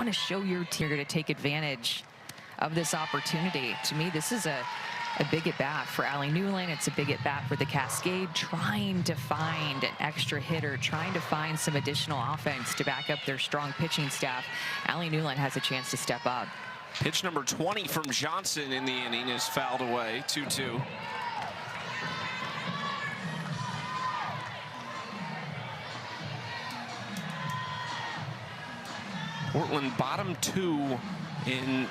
want to show your team you're going to take advantage of this opportunity. To me, this is a big at-bat for Allie Newland. It's a big at-bat for the Cascade, trying to find an extra hitter, trying to find some additional offense to back up their strong pitching staff. Allie Newland has a chance to step up. Pitch number 20 from Johnson in the inning is fouled away, 2-2. Portland bottom 2 in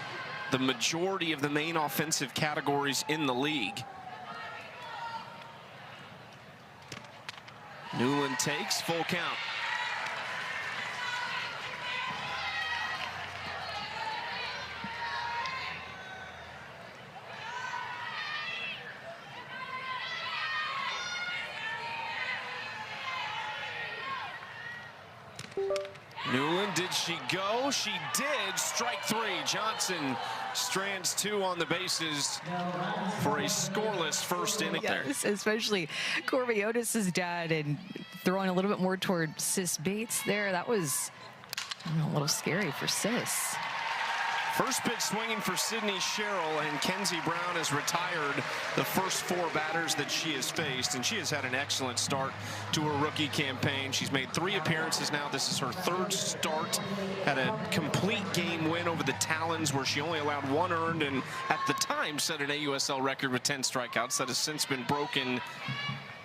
the majority of the main offensive categories in the league. Newland takes, full count. Newland, did she go? She did. Strike 3. Johnson strands 2 on the bases for a scoreless first inning there. Especially Corbiotis' dad, and throwing a little bit more toward Sis Bates there. That was a little scary for Sis. First pitch swinging for Sydney Sherrill, and Kenzie Brown has retired the first 4 batters that she has faced, and she has had an excellent start to her rookie campaign. She's made 3 appearances now. This is her 3rd start. Had a complete game win over the Talons, where she only allowed 1 earned, and at the time set an AUSL record with 10 strikeouts. That has since been broken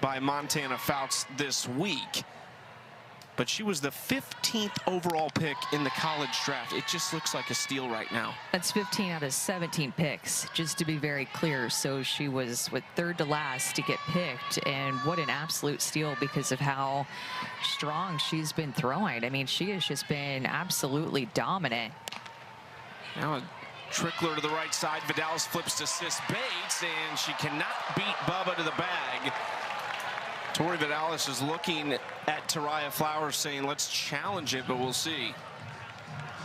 by Montana Fouts this week. But she was the 15th overall pick in the college draft. It just looks like a steal right now. That's 15 out of 17 picks, just to be very clear. So she was, 3rd to last to get picked, and what an absolute steal because of how strong she's been throwing. I mean, she has just been absolutely dominant. Now a trickler to the right side. Vidalis flips to Sis Bates, and she cannot beat Bubba to the bag. Tori Vidalis is looking at Taraya Flowers saying, let's challenge it, but we'll see.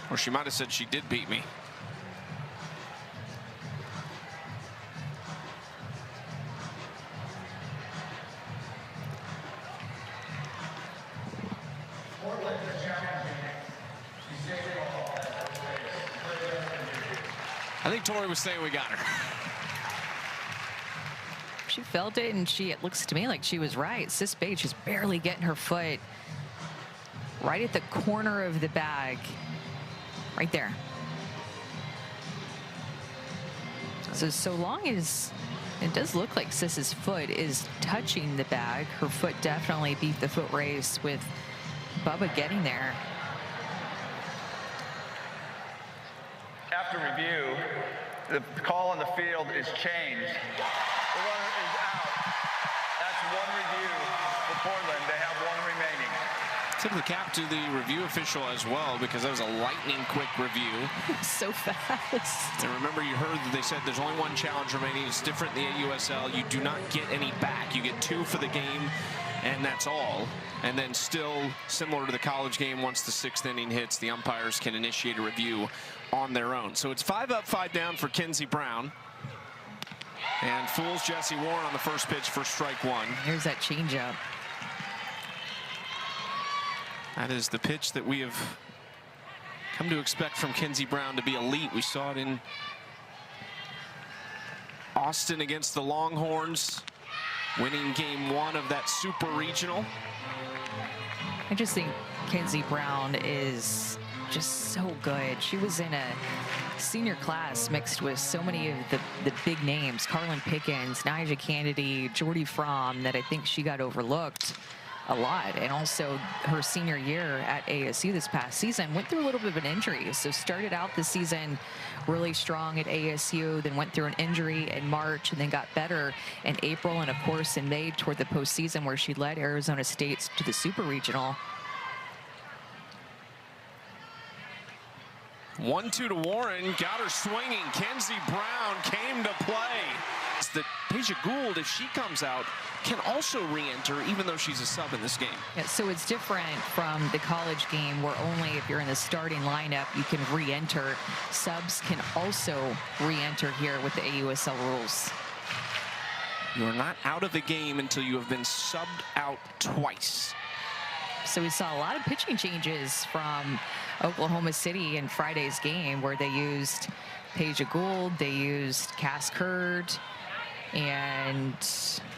Or she might have said she did beat me. I think Tori was saying we got her. She felt it, and it looks to me like she was right. Sis Bates just barely getting her foot right at the corner of the bag, right there. So long as it does look like Sis's foot is touching the bag, her foot definitely beat the foot race with Bubba getting there. After review, the call on the field is changed. The runner is out. That's 1 review for Portland. They have 1 remaining. Tip of the cap to the review official as well, because that was a lightning quick review. So fast. And remember, you heard that they said there's only 1 challenge remaining. It's different in the AUSL. You do not get any back. You get 2 for the game, and that's all. And then still, similar to the college game, once the 6th inning hits, the umpires can initiate a review on their own. So it's 5 up, 5 down for Kenzie Brown. And fools Jesse Warren on the first pitch for strike 1. Here's that changeup. That is the pitch that we have come to expect from Kenzie Brown to be elite. We saw it in Austin against the Longhorns, winning game 1 of that super regional. I just think Kenzie Brown is just so good. She was in a senior class mixed with so many of the big names, Carlin Pickens, Nyjah Kennedy, Jordy Fromm, that I think she got overlooked a lot. And also her senior year at ASU this past season went through a little bit of an injury. So started out the season really strong at ASU, then went through an injury in March, and then got better in April, and of course in May toward the postseason, where she led Arizona State to the super regional. 1-2 to Warren, got her swinging. Kenzie Brown came to play. It's that Peja Gould, if she comes out, can also re-enter, even though she's a sub in this game. Yeah, so it's different from the college game, where only if you're in the starting lineup you can re-enter. Subs can also re-enter here with the AUSL rules. You are not out of the game until you have been subbed out twice. So we saw a lot of pitching changes from Oklahoma City in Friday's game, where they used Paige Gould, they used Cascade, and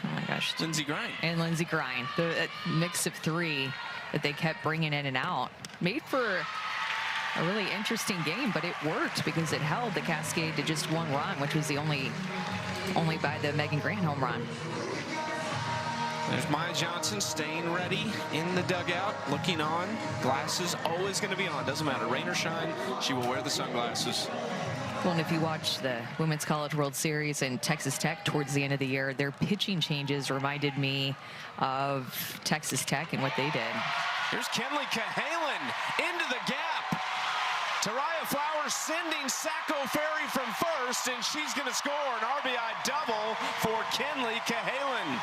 oh my gosh, Lindsey Grind. And Lindsey Grind. The mix of three that they kept bringing in and out made for a really interesting game, but it worked because it held the Cascade to just one run, which was the only by the Megan Grant home run. There's Maya Johnson staying ready in the dugout, looking on. Glasses always going to be on. Doesn't matter, rain or shine, she will wear the sunglasses. Well, and if you watch the Women's College World Series and Texas Tech towards the end of the year, their pitching changes reminded me of Texas Tech and what they did. Here's Kenley Cahalan into the gap. Tariah Flowers sending Sacco Ferry from first, and she's going to score an RBI double for Kenley Cahalan.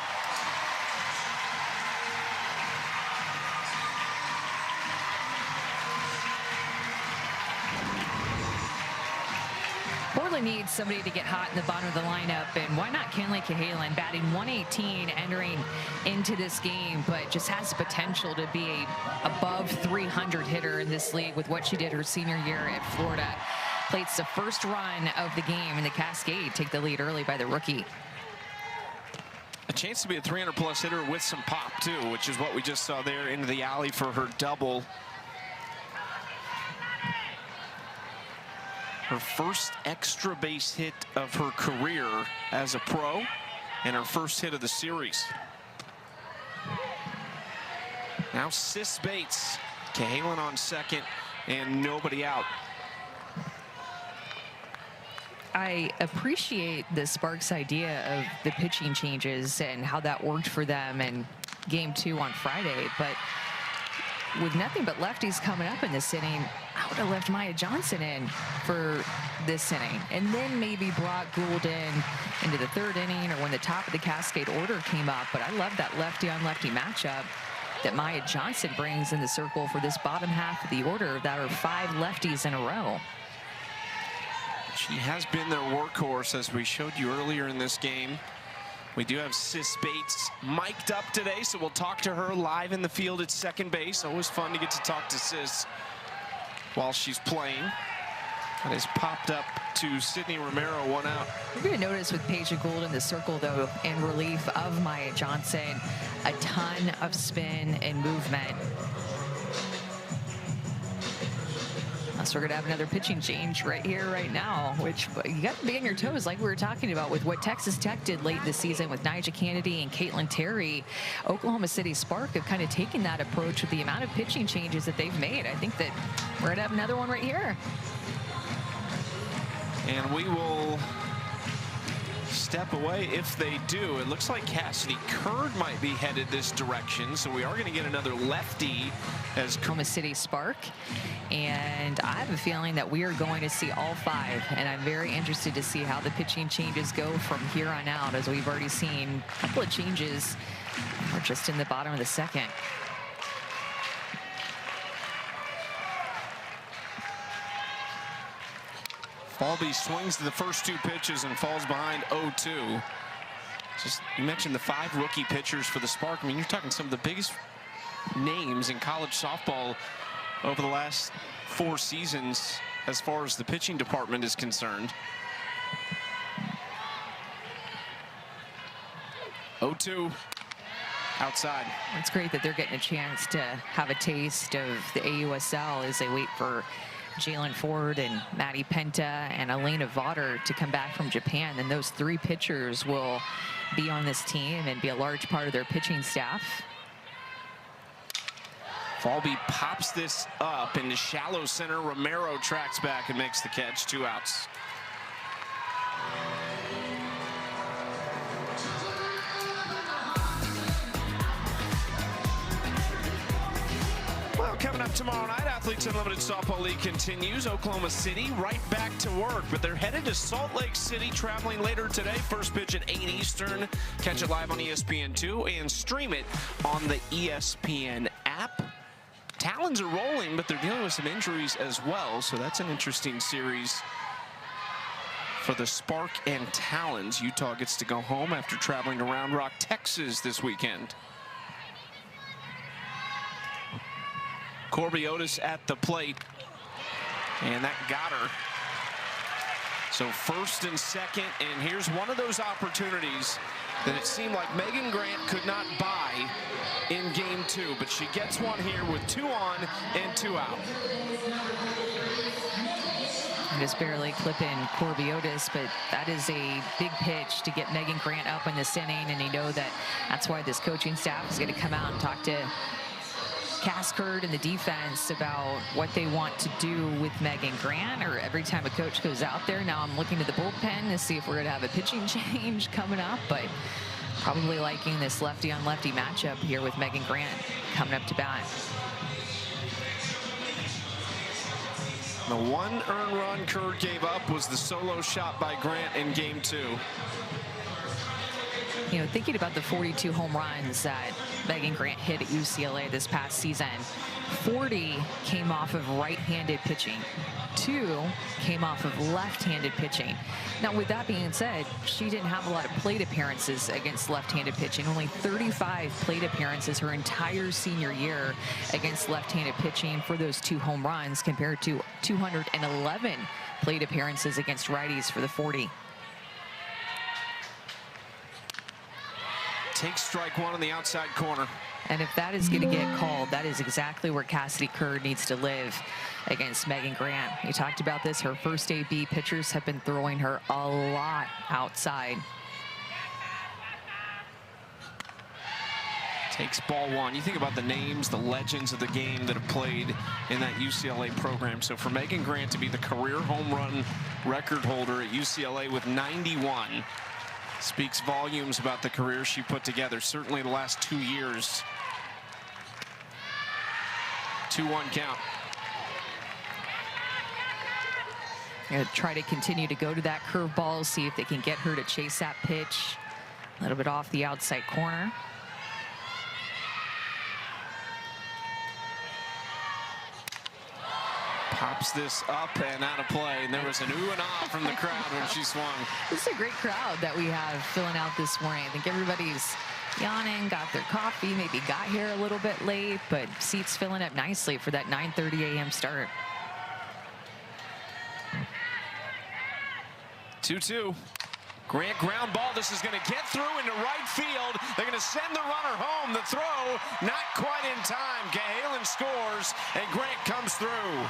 Portland needs somebody to get hot in the bottom of the lineup, and why not Kenley Cahalan, batting 118 entering into this game, but just has the potential to be a above 300 hitter in this league with what she did her senior year at Florida. Plates the first run of the game, and the Cascade take the lead early by the rookie. A chance to be a 300-plus hitter with some pop, too, which is what we just saw there into the alley for her double. Her first extra base hit of her career as a pro, and her first hit of the series. Now Sis Bates, Cahalan on second, and nobody out. I appreciate the Sparks idea of the pitching changes and how that worked for them in game 2 on Friday, but with nothing but lefties coming up in this inning, I would have left Maya Johnson in for this inning, and then maybe brought Gould into the 3rd inning or when the top of the Cascade order came up. But I love that lefty-on-lefty matchup that Maya Johnson brings in the circle for this bottom half of the order that are 5 lefties in a row. She has been their workhorse, as we showed you earlier in this game. We do have Sis Bates mic'd up today, so we'll talk to her live in the field at second base. Always fun to get to talk to Sis while she's playing. That has popped up to Sydney Romero, 1 out. You're going to notice with Paige Gould in the circle, though, in relief of Maya Johnson, a ton of spin and movement. So we're going to have another pitching change right here, right now, which you got to be on your toes, like we were talking about with what Texas Tech did late this season with Nyjah Kennedy and Caitlin Terry. Oklahoma City Spark have kind of taken that approach with the amount of pitching changes that they've made. I think that we're going to have another one right here. And we will step away if they do. It looks like Cassidy Curd might be headed this direction, so we are going to get another lefty as Oklahoma City Spark, and I have a feeling that we are going to see all 5, and I'm very interested to see how the pitching changes go from here on out, as we've already seen a couple of changes are just in the bottom of the 2nd. Falby swings to the first 2 pitches and falls behind 0-2. Just, you mentioned the 5 rookie pitchers for the Spark. I mean, you're talking some of the biggest names in college softball over the last 4 seasons as far as the pitching department is concerned. 0-2 outside. It's great that they're getting a chance to have a taste of the AUSL as they wait for Jalen Ford and Maddie Penta and Elena Vaughter to come back from Japan. And those 3 pitchers will be on this team and be a large part of their pitching staff. Falby pops this up into shallow center. Romero tracks back and makes the catch. 2 outs. Well, coming up tomorrow night, Athletes Unlimited Softball League continues. Oklahoma City right back to work, but they're headed to Salt Lake City, traveling later today. First pitch at 8 Eastern. Catch it live on ESPN2 and stream it on the ESPN app. Talons are rolling, but they're dealing with some injuries as well, so that's an interesting series for the Spark and Talons. Utah gets to go home after traveling to Round Rock, Texas this weekend. Corby Otis at the plate. And that got her. So first and second, and here's one of those opportunities that it seemed like Megan Grant could not buy in game 2, but she gets one here with 2 on and 2 out. Just barely clipping Corby Otis, but that is a big pitch to get Megan Grant up in this inning, and you know that's why this coaching staff is going to come out and talk to Cascade and the defense about what they want to do with Megan Grant, or every time a coach goes out there. Now I'm looking to the bullpen to see if we're going to have a pitching change coming up, but probably liking this lefty on lefty matchup here with Megan Grant coming up to bat. The one earned run Curd gave up was the solo shot by Grant in game 2. You know, thinking about the 42 home runs that Megan Grant hit at UCLA this past season, 40 came off of right-handed pitching. 2 came off of left-handed pitching. Now, with that being said, she didn't have a lot of plate appearances against left-handed pitching. Only 35 plate appearances her entire senior year against left-handed pitching for those 2 home runs, compared to 211 plate appearances against righties for the 40. Takes strike 1 on the outside corner. And if that is going to get called, that is exactly where Cassidy Curd needs to live against Megan Grant. We talked about this. Her first AB pitchers have been throwing her a lot outside. Takes ball 1. You think about the names, the legends of the game that have played in that UCLA program. So for Megan Grant to be the career home run record holder at UCLA with 91 speaks volumes about the career she put together, certainly the last 2 years. 2-1 count. Going to try to continue to go to that curveball, see if they can get her to chase that pitch a little bit off the outside corner. Pops this up and out of play, and there was an ooh and ah from the crowd when she swung. This is a great crowd that we have filling out this morning. I think everybody's yawning, got their coffee, maybe got here a little bit late, but seats filling up nicely for that 9:30 a.m. start. 2-2. Grant ground ball. This is going to get through into right field. They're going to send the runner home. The throw not quite in time. Cahalan scores, and Grant comes through.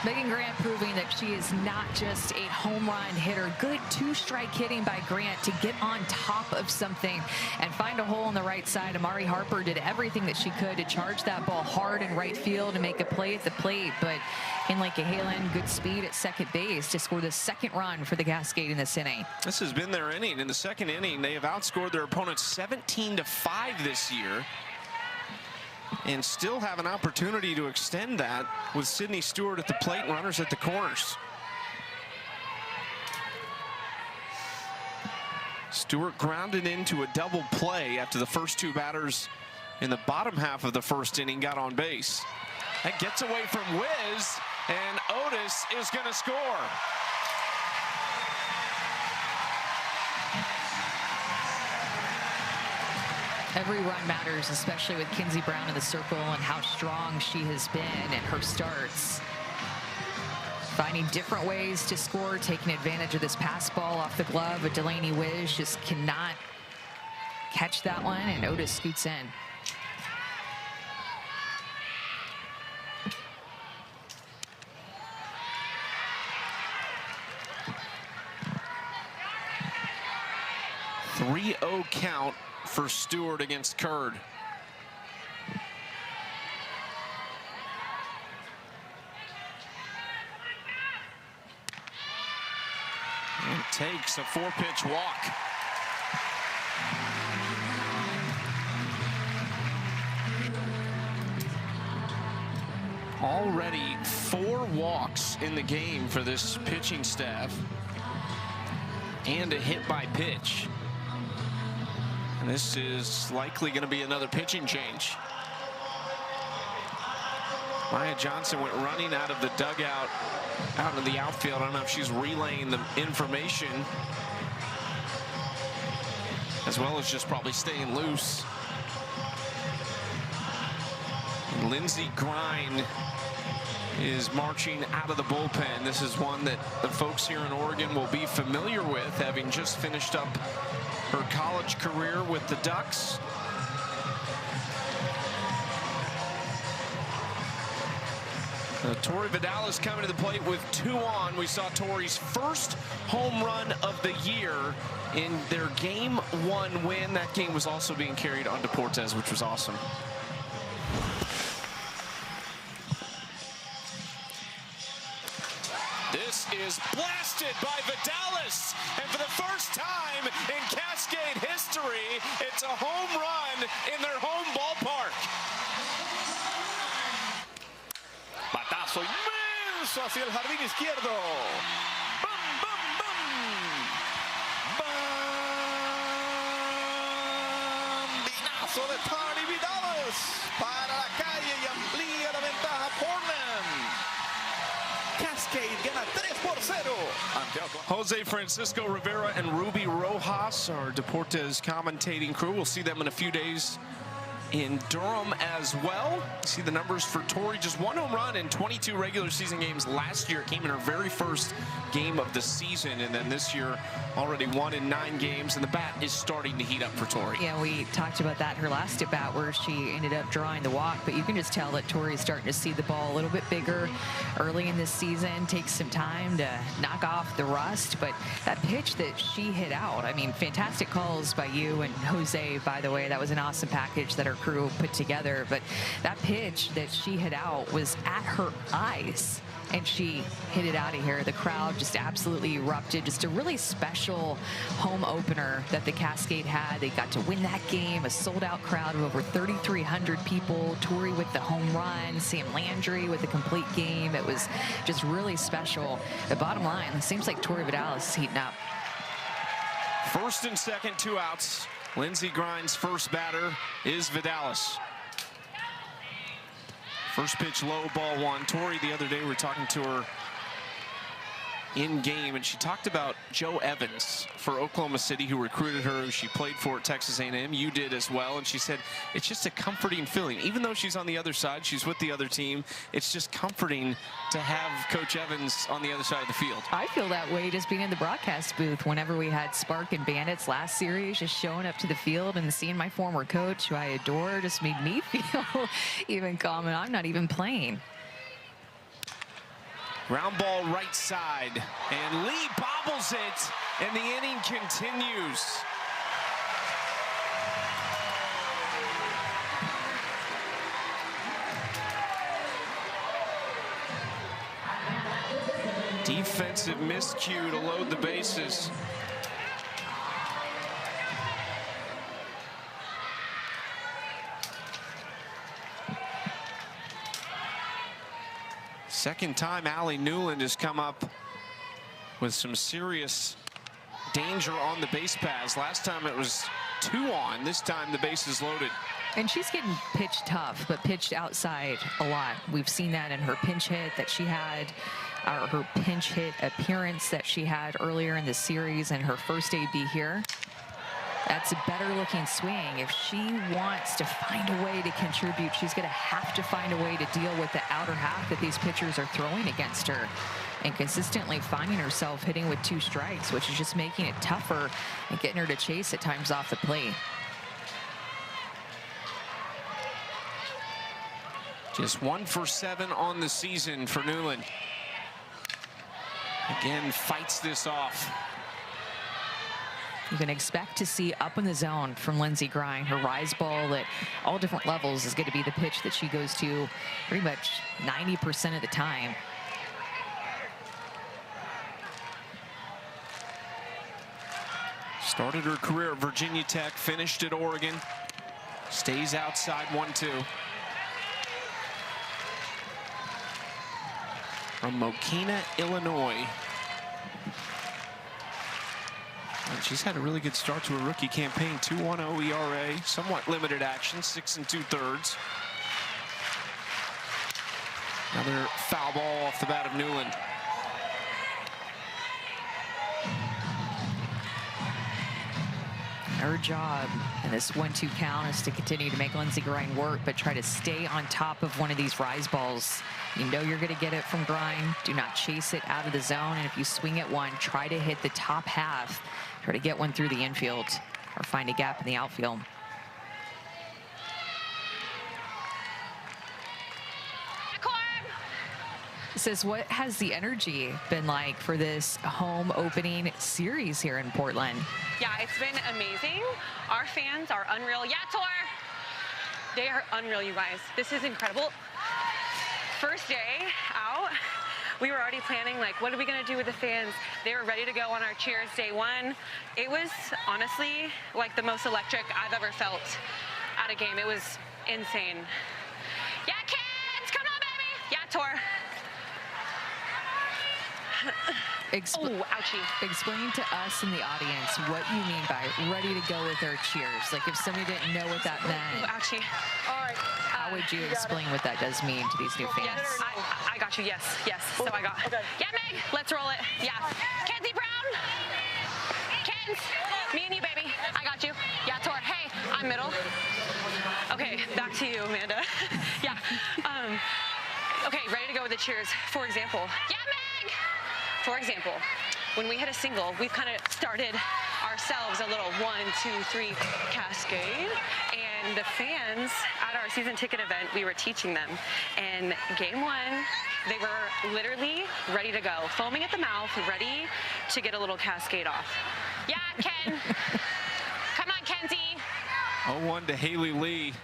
Megan Grant proving that she is not just a home run hitter. Good 2-strike hitting by Grant to get on top of something and find a hole on the right side. Amari Harper did everything that she could to charge that ball hard in right field and make a play at the plate. But Henley Cahalan, good speed at second base to score the 2nd run for the Cascade in this inning. This has been their inning. In the 2nd inning, they have outscored their opponents 17-5 this year, and still have an opportunity to extend that with Sydney Stewart at the plate and runners at the corners. Stewart grounded into a double play after the first 2 batters in the bottom half of the 1st inning got on base. That gets away from Wiz, and Otis is going to score. Every run matters, especially with Kinsey Brown in the circle and how strong she has been in her starts. Finding different ways to score, taking advantage of this pass ball off the glove, but Delaney Wiz just cannot catch that one, and Otis scoots in. .30 count for Stewart against Curd. And takes a 4-pitch walk. Already 4 walks in the game for this pitching staff, and a hit by pitch. And this is likely going to be another pitching change. Maya Johnson went running out of the dugout, out of the outfield. I don't know if she's relaying the information, as well as just probably staying loose. Lindsey Grind is marching out of the bullpen. This is one that the folks here in Oregon will be familiar with, having just finished up her college career with the Ducks. Tori Vidalis coming to the plate with 2 on. We saw Tori's first home run of the year in their Game 1 win. That game was also being carried on Deportes, which was awesome. This is blasted by Vidalis, and for the first time in Cascade history, it's a home run in their home ballpark. Batazo inmenso hacia el jardín izquierdo. ¡Bum, bum, bum! Bambinazo de Tony Vidalis para la calle y amplía la ventaja Portland. Cascade gana 3-0 ante Oklahoma. Jose Francisco Rivera and Ruby Rojas are Deportes commentating crew. We'll see them in a few days in Durham as well. See the numbers for Tori. Just 1 home run in 22 regular season games last year. It came in her very first game of the season, and then this year already 1 in 9 games, and the bat is starting to heat up for Tori. Yeah, we talked about that her last at bat where she ended up drawing the walk, but you can just tell that Tori is starting to see the ball a little bit bigger early in this season. Takes some time to knock off the rust, but that pitch that she hit out, I mean, fantastic calls by you and Jose, by the way. That was an awesome package that our crew put together, but that pitch that she hit out was at her eyes and she hit it out of here. The crowd just absolutely erupted. Just a really special home opener that the Cascade had. They got to win that game, a sold-out crowd of over 3,300 people. Tori with the home run, Sam Landry with the complete game. It was just really special. The bottom line, it seems like Tori Vidalis is heating up. First and second, 2 outs. Lindsey Grind's first batter is Vidalis. First pitch low, ball 1. Tori, the other day, we were talking to her in game, and she talked about Joe Evans for Oklahoma City, who recruited her, who she played for at Texas A&M. You did as well, and she said it's just a comforting feeling. Even though she's on the other side, she's with the other team, it's just comforting to have Coach Evans on the other side of the field. I feel that way just being in the broadcast booth whenever we had Spark and Bandits last series, just showing up to the field and seeing my former coach, who I adore, just made me feel even calm, and I'm not even playing. Ground ball right side, and Lee bobbles it, and the inning continues. Defensive miscue to load the bases. Second time Allie Newland has come up with some serious danger on the base paths. Last time it was 2 on. This time the base is loaded. And she's getting pitched tough, but pitched outside a lot. We've seen that in her pinch hit that she had, or her pinch hit appearance that she had earlier in the series and her first AB here. That's a better looking swing. If she wants to find a way to contribute, she's going to have to find a way to deal with the outer half that these pitchers are throwing against her, and consistently finding herself hitting with 2 strikes, which is just making it tougher and getting her to chase at times off the plate. Just 1 for 7 on the season for Newland. Again, fights this off. You can expect to see up in the zone from Lindsey Grind. Her rise ball at all different levels is going to be the pitch that she goes to pretty much 90% of the time. Started her career at Virginia Tech, finished at Oregon. Stays outside 1-2. From Mokina, Illinois. And she's had a really good start to her rookie campaign. 2.10 ERA, somewhat limited action, 6 2/3. Another foul ball off the bat of Newland. Her job in this 1-2 count is to continue to make Lindsey Grind work, but try to stay on top of one of these rise balls. You know you're going to get it from Grind. Do not chase it out of the zone. And if you swing at one, try to hit the top half. Try to get one through the infield or find a gap in the outfield. Says, what has the energy been like for this home opening series here in Portland? Yeah, it's been amazing. Our fans are unreal. Yeah, Tor! They are unreal, you guys. This is incredible. First day out, we were already planning, like, what are we gonna do with the fans? They were ready to go on our cheers day one. It was honestly like the most electric I've ever felt at a game. It was insane. Yeah, kids, come on, baby! Yeah, Tor. Oh, ouchie. Explain to us in the audience what you mean by ready to go with our cheers. Like if somebody didn't know what that meant. Ooh, ouchie. All right. How would you explain what that does mean to these new fans? Yes, I got you. Yes, yes. So I got. Okay. Yeah, Meg, let's roll it. Yeah. Kenzie Brown. Kens, me and you, baby. I got you. Yeah, Tor. Hey, I'm middle. Okay, back to you, Amanda. Yeah. Okay, ready to go with the cheers. For example. Yeah, Meg. For example, when we hit a single, we've kind of started ourselves a little 1, 2, 3 Cascade. And the fans at our season ticket event, we were teaching them. And game one, they were literally ready to go, foaming at the mouth, ready to get a little Cascade off. Yeah, Ken. Come on, Kenzie. 0-1 to Haley Lee.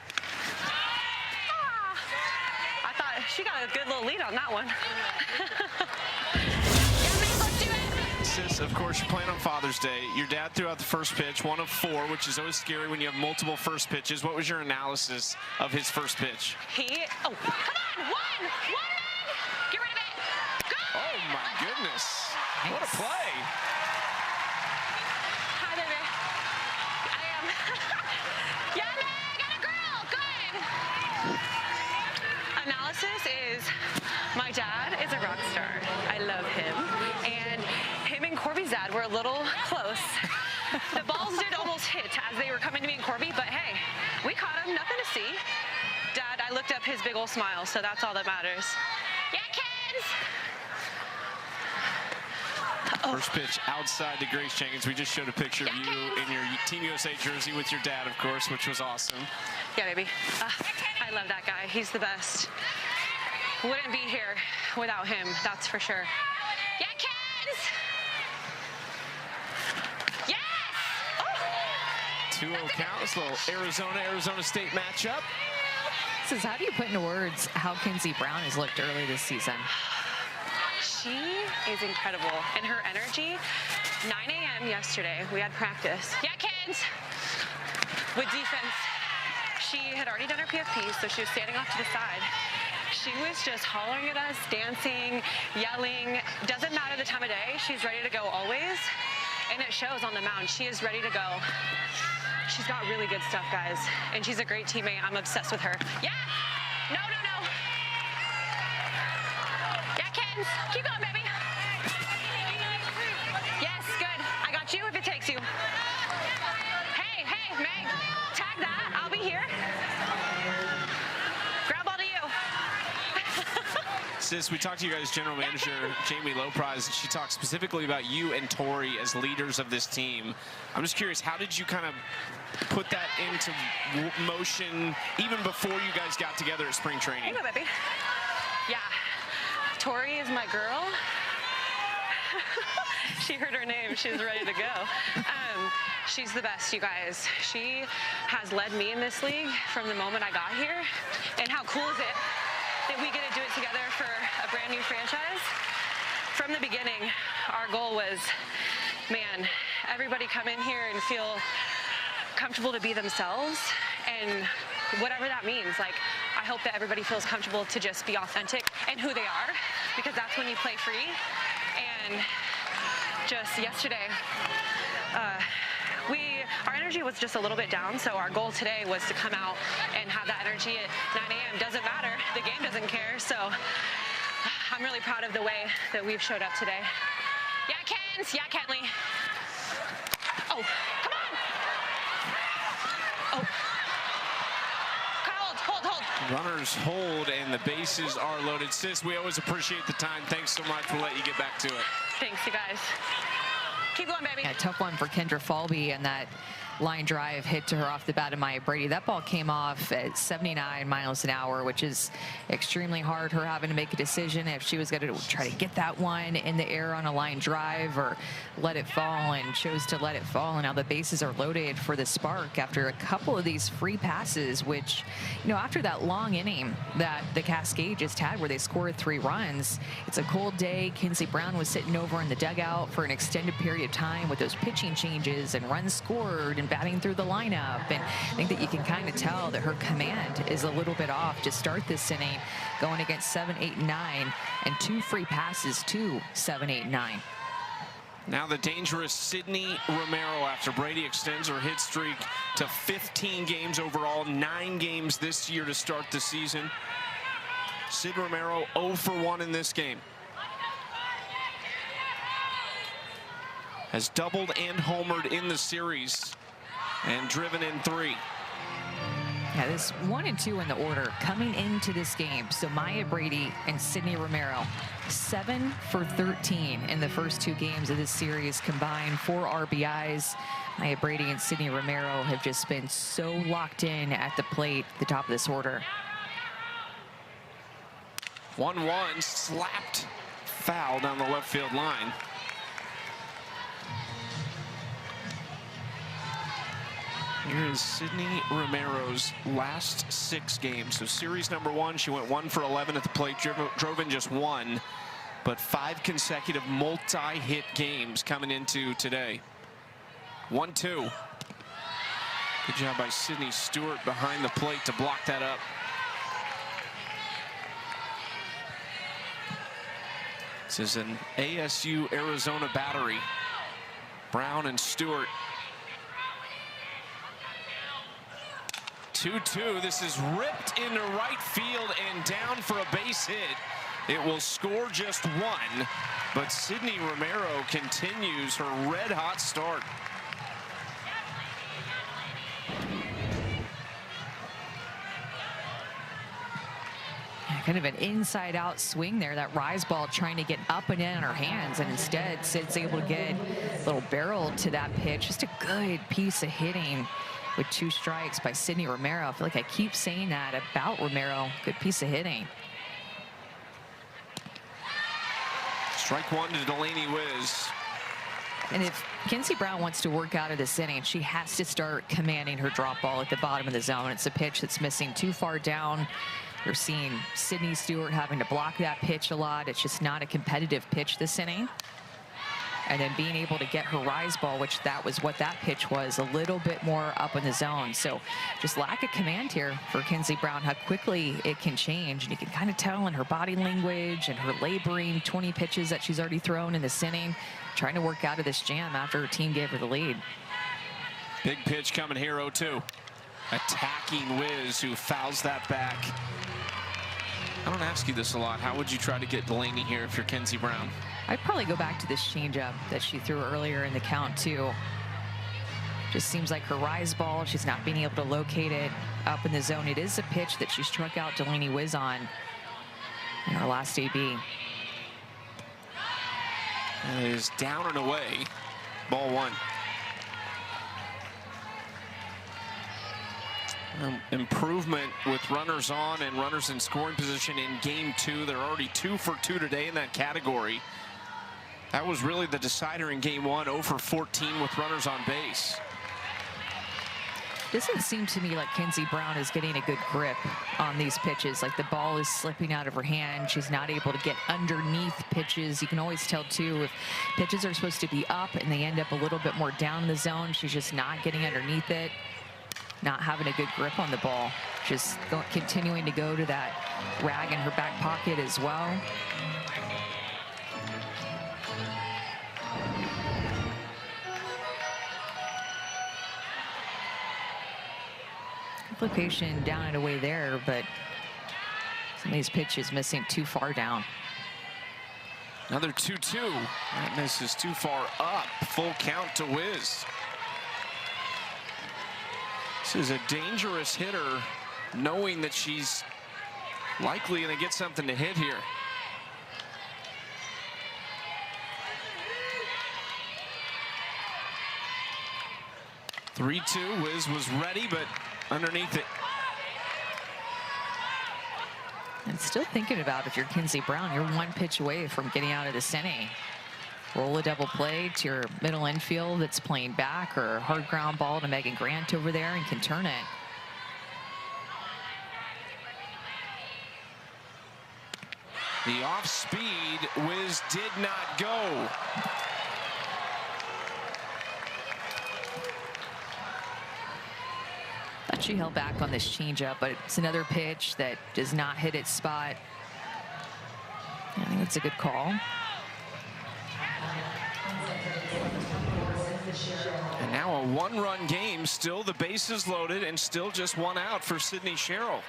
I thought she got a good little lead on that one. Sis, of course, you're playing on Father's Day. Your dad threw out the first pitch, 1 of 4, which is always scary when you have multiple first pitches. What was your analysis of his first pitch? Oh, come on, one, get rid of it, go! Oh my goodness, nice. What a play. Hi, baby. I am. Yeah, Meg, and a girl, good. Analysis is, my dad is a rock star. I love him. And him and Corby's dad were a little close. The balls did almost hit as they were coming to me and Corby, but hey, we caught him, nothing to see. Dad, I looked up his big old smile, so that's all that matters. Yeah, kids! First pitch outside to Grace Jenkins. We just showed a picture of you in your Team USA jersey with your dad, of course, which was awesome. Yeah, baby. I love that guy. He's the best. Wouldn't be here without him, that's for sure. Yeah, kids! Yes! Oh! 2-0 count. This little Arizona State matchup. Says, how do you put into words how Kenzie Brown has looked early this season? She is incredible. And her energy, 9 a.m. yesterday, we had practice. Yeah, kids! With defense. She had already done her PFP, so she was standing off to the side. She was just hollering at us, dancing, yelling. Doesn't matter the time of day, she's ready to go always. And it shows on the mound. She is ready to go. She's got really good stuff, guys. And she's a great teammate. I'm obsessed with her. Yeah! No. Yeah, kids. Keep going, baby. Yes, good. I got you if it takes you. Hey, Meg. Tag that. I'll be here. Grab all to you. Sis, we talked to you guys' general manager, Jamie Lopez, and she talked specifically about you and Tori as leaders of this team. I'm just curious, how did you kind of put that into motion even before you guys got together at spring training? Hey, baby. Yeah, Tori is my girl. She heard her name, she's ready to go. She's the best, you guys. She has led me in this league from the moment I got here. And how cool is it that we get to do it together for a brand new franchise? From the beginning, our goal was, man, everybody come in here and feel comfortable to be themselves, and whatever that means. Like, I hope that everybody feels comfortable to just be authentic and who they are, because that's when you play free. And just yesterday, our energy was just a little bit down, so our goal today was to come out and have that energy at 9 a.m. Doesn't matter, the game doesn't care, so I'm really proud of the way that we've showed up today. Yeah, Kens, yeah, Kenley. Oh, come on! Runners hold and the bases are loaded. Sis, we always appreciate the time. Thanks so much. We'll let you get back to it. Thanks, you guys. Keep going, baby. Yeah, tough one for Kendra Falby, and that line drive hit to her off the bat of Maya Brady. That ball came off at 79 miles an hour, which is extremely hard. Her having to make a decision if she was going to try to get that one in the air on a line drive or let it fall, and chose to let it fall. And now the bases are loaded for the Spark after a couple of these free passes, which, you know, after that long inning that the Cascade just had where they scored 3 runs, it's a cold day. Kinsey Brown was sitting over in the dugout for an extended period of time with those pitching changes and runs scored and batting through the lineup, and I think that you can kind of tell that her command is a little bit off to start this inning, going against 7, 8, and 9, and 2 free passes to 7, 8, and 9. Now the dangerous Sydney Romero, after Brady extends her hit streak to 15 games overall, 9 games this year to start the season. Sid Romero 0 for 1 in this game. Has doubled and homered in the series and driven in 3. Yeah, this 1 and 2 in the order coming into this game. So Maya Brady and Sydney Romero, 7 for 13 in the first 2 games of this series combined, 4 RBIs. Maya Brady and Sydney Romero have just been so locked in at the plate at the top of this order. 1-1, slapped foul down the left field line. Here is Sydney Romero's last 6 games. So series number 1, she went 1 for 11 at the plate, drove in just 1, but 5 consecutive multi-hit games coming into today. 1-2. Good job by Sydney Stewart behind the plate to block that up. This is an ASU Arizona battery. Brown and Stewart. 2-2. This is ripped into right field and down for a base hit. It will score just 1, but Sydney Romero continues her red-hot start. Kind of an inside-out swing there. That rise ball trying to get up and in on her hands, and instead Sid's able to get a little barrel to that pitch. Just a good piece of hitting with 2 strikes by Sydney Romero. I feel like I keep saying that about Romero. Good piece of hitting. Strike 1 to Delaney Wiz. And if Kinsey Brown wants to work out of this inning, she has to start commanding her drop ball at the bottom of the zone. It's a pitch that's missing too far down. You're seeing Sydney Stewart having to block that pitch a lot. It's just not a competitive pitch this inning. And then being able to get her rise ball, which that was what that pitch was, a little bit more up in the zone. So just lack of command here for Kinsey Brown, how quickly it can change. And you can kind of tell in her body language and her laboring 20 pitches that she's already thrown in this inning, trying to work out of this jam after her team gave her the lead. Big pitch coming here, 0-2. Attacking Wiz, who fouls that back. I don't ask you this a lot. How would you try to get Delaney here if you're Kinsey Brown? I'd probably go back to this changeup that she threw earlier in the count, too. Just seems like her rise ball, she's not being able to locate it up in the zone. It is a pitch that she struck out Delaney Wiz on in her last AB. It is down and away. Ball 1. Improvement with runners on and runners in scoring position in game 2. They're already 2 for 2 today in that category. That was really the decider in game 1, 0 for 14 with runners on base. Doesn't seem to me like Kinsey Brown is getting a good grip on these pitches. Like the ball is slipping out of her hand. She's not able to get underneath pitches. You can always tell too if pitches are supposed to be up and they end up a little bit more down in the zone. She's just not getting underneath it. Not having a good grip on the ball. Just continuing to go to that rag in her back pocket as well. Location down and away there, but some of these pitches missing too far down. Another 2-2. That miss is too far up. Full count to Wiz. This is a dangerous hitter, knowing that she's likely going to get something to hit here. (3-2). Wiz was ready, but underneath it. And still thinking about, if you're Kenzie Brown, you're one pitch away from getting out of this inning. Roll a double play to your middle infield that's playing back, or hard ground ball to Megan Grant over there and can turn it. The off speed, Wiz did not go. Thought she held back on this changeup, but it's another pitch that does not hit its spot. I think it's a good call. And now a one-run game, still the bases loaded, and still just one out for Sydney Sherrill.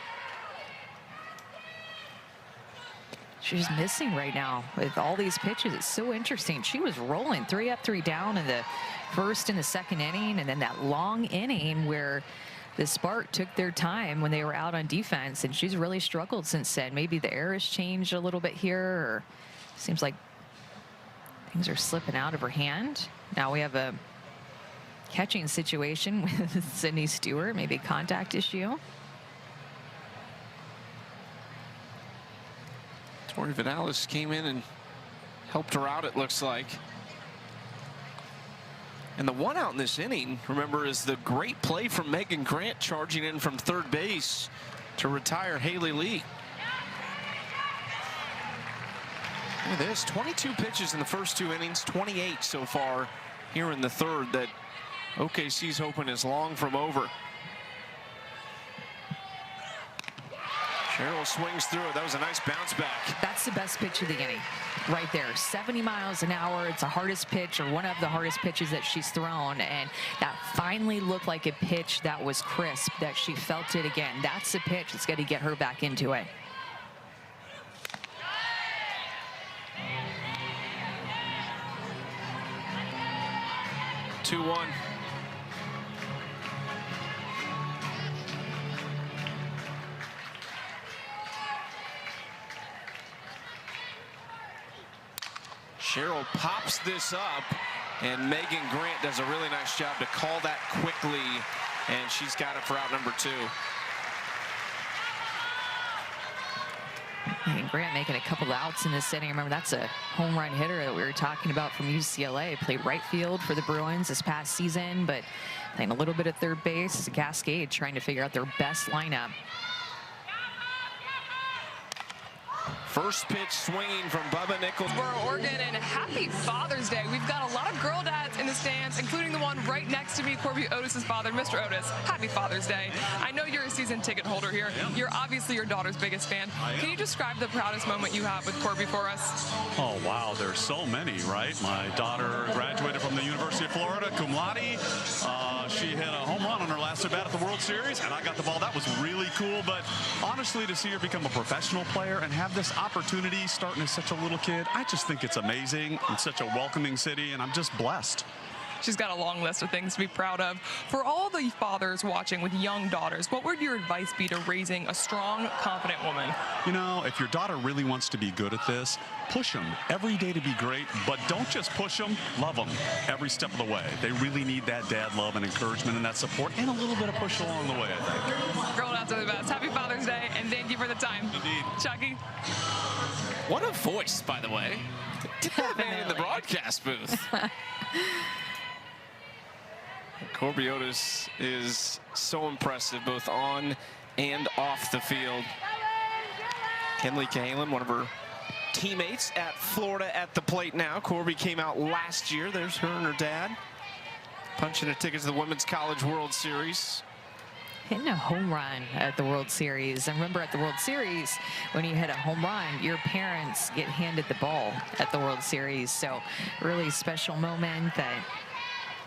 She's missing right now with all these pitches. It's so interesting. She was rolling 3 up, 3 down in the first and the second inning, and then that long inning where the Spark took their time when they were out on defense, and she's really struggled since then. Maybe the air has changed a little bit here, or seems like things are slipping out of her hand. Now we have a catching situation with Sydney Stewart, maybe a contact issue. Tori Vidalis came in and helped her out, it looks like. And the one out in this inning, remember, is the great play from Megan Grant charging in from third base to retire Haley Lee. Look at this, 22 pitches in the first 2 innings, 28 so far here in the third, that OKC's hoping is long from over. Sherrill swings through it. That was a nice bounce back. That's the best pitch of the inning right there. 70 miles an hour. It's the hardest pitch, or one of the hardest pitches that she's thrown, and that finally looked like a pitch that was crisp, that she felt it again. That's the pitch that's going to get her back into it. (2-1). Sherrill pops this up, and Megan Grant does a really nice job to call that quickly, and she's got it for out number 2. Megan Grant making a couple of outs in this inning. Remember, that's a home run hitter that we were talking about from UCLA. Played right field for the Bruins this past season, but playing a little bit of third base. It's a Cascade trying to figure out their best lineup. First pitch swinging from Bubba Nichols. Oregon, and happy Father's Day. We've got a lot of girl dads in the stands, including the one right next to me, Corby Otis's father. Mr. Otis, happy Father's Day. I know you're a season ticket holder here. You're obviously your daughter's biggest fan. Can you describe the proudest moment you have with Corby for us? Oh, wow, there's so many, right? My daughter graduated from the University of Florida, cum laude. She hit a home run on her last at bat at the World Series, and I got the ball. That was really cool, but honestly, to see her become a professional player and have this opportunity starting as such a little kid, I just think it's amazing. It's such a welcoming city, and I'm just blessed. She's got a long list of things to be proud of. For all the fathers watching with young daughters, what would your advice be to raising a strong, confident woman? You know, if your daughter really wants to be good at this, push them every day to be great, but don't just push them, love them every step of the way. They really need that dad love and encouragement and that support, and a little bit of push along the way, I think. Girl dads are the best. Happy Father's Day, and thank you for the time. Indeed. Chucky? What a voice, by the way. Get that man in the broadcast booth. Corby Otis is so impressive, both on and off the field. Kenley Cahalan, one of her teammates at Florida, at the plate now. Corby came out last year. There's her and her dad punching a ticket to the Women's College World Series. Hitting a home run at the World Series. And remember, at the World Series, when you hit a home run, your parents get handed the ball at the World Series. So really special moment that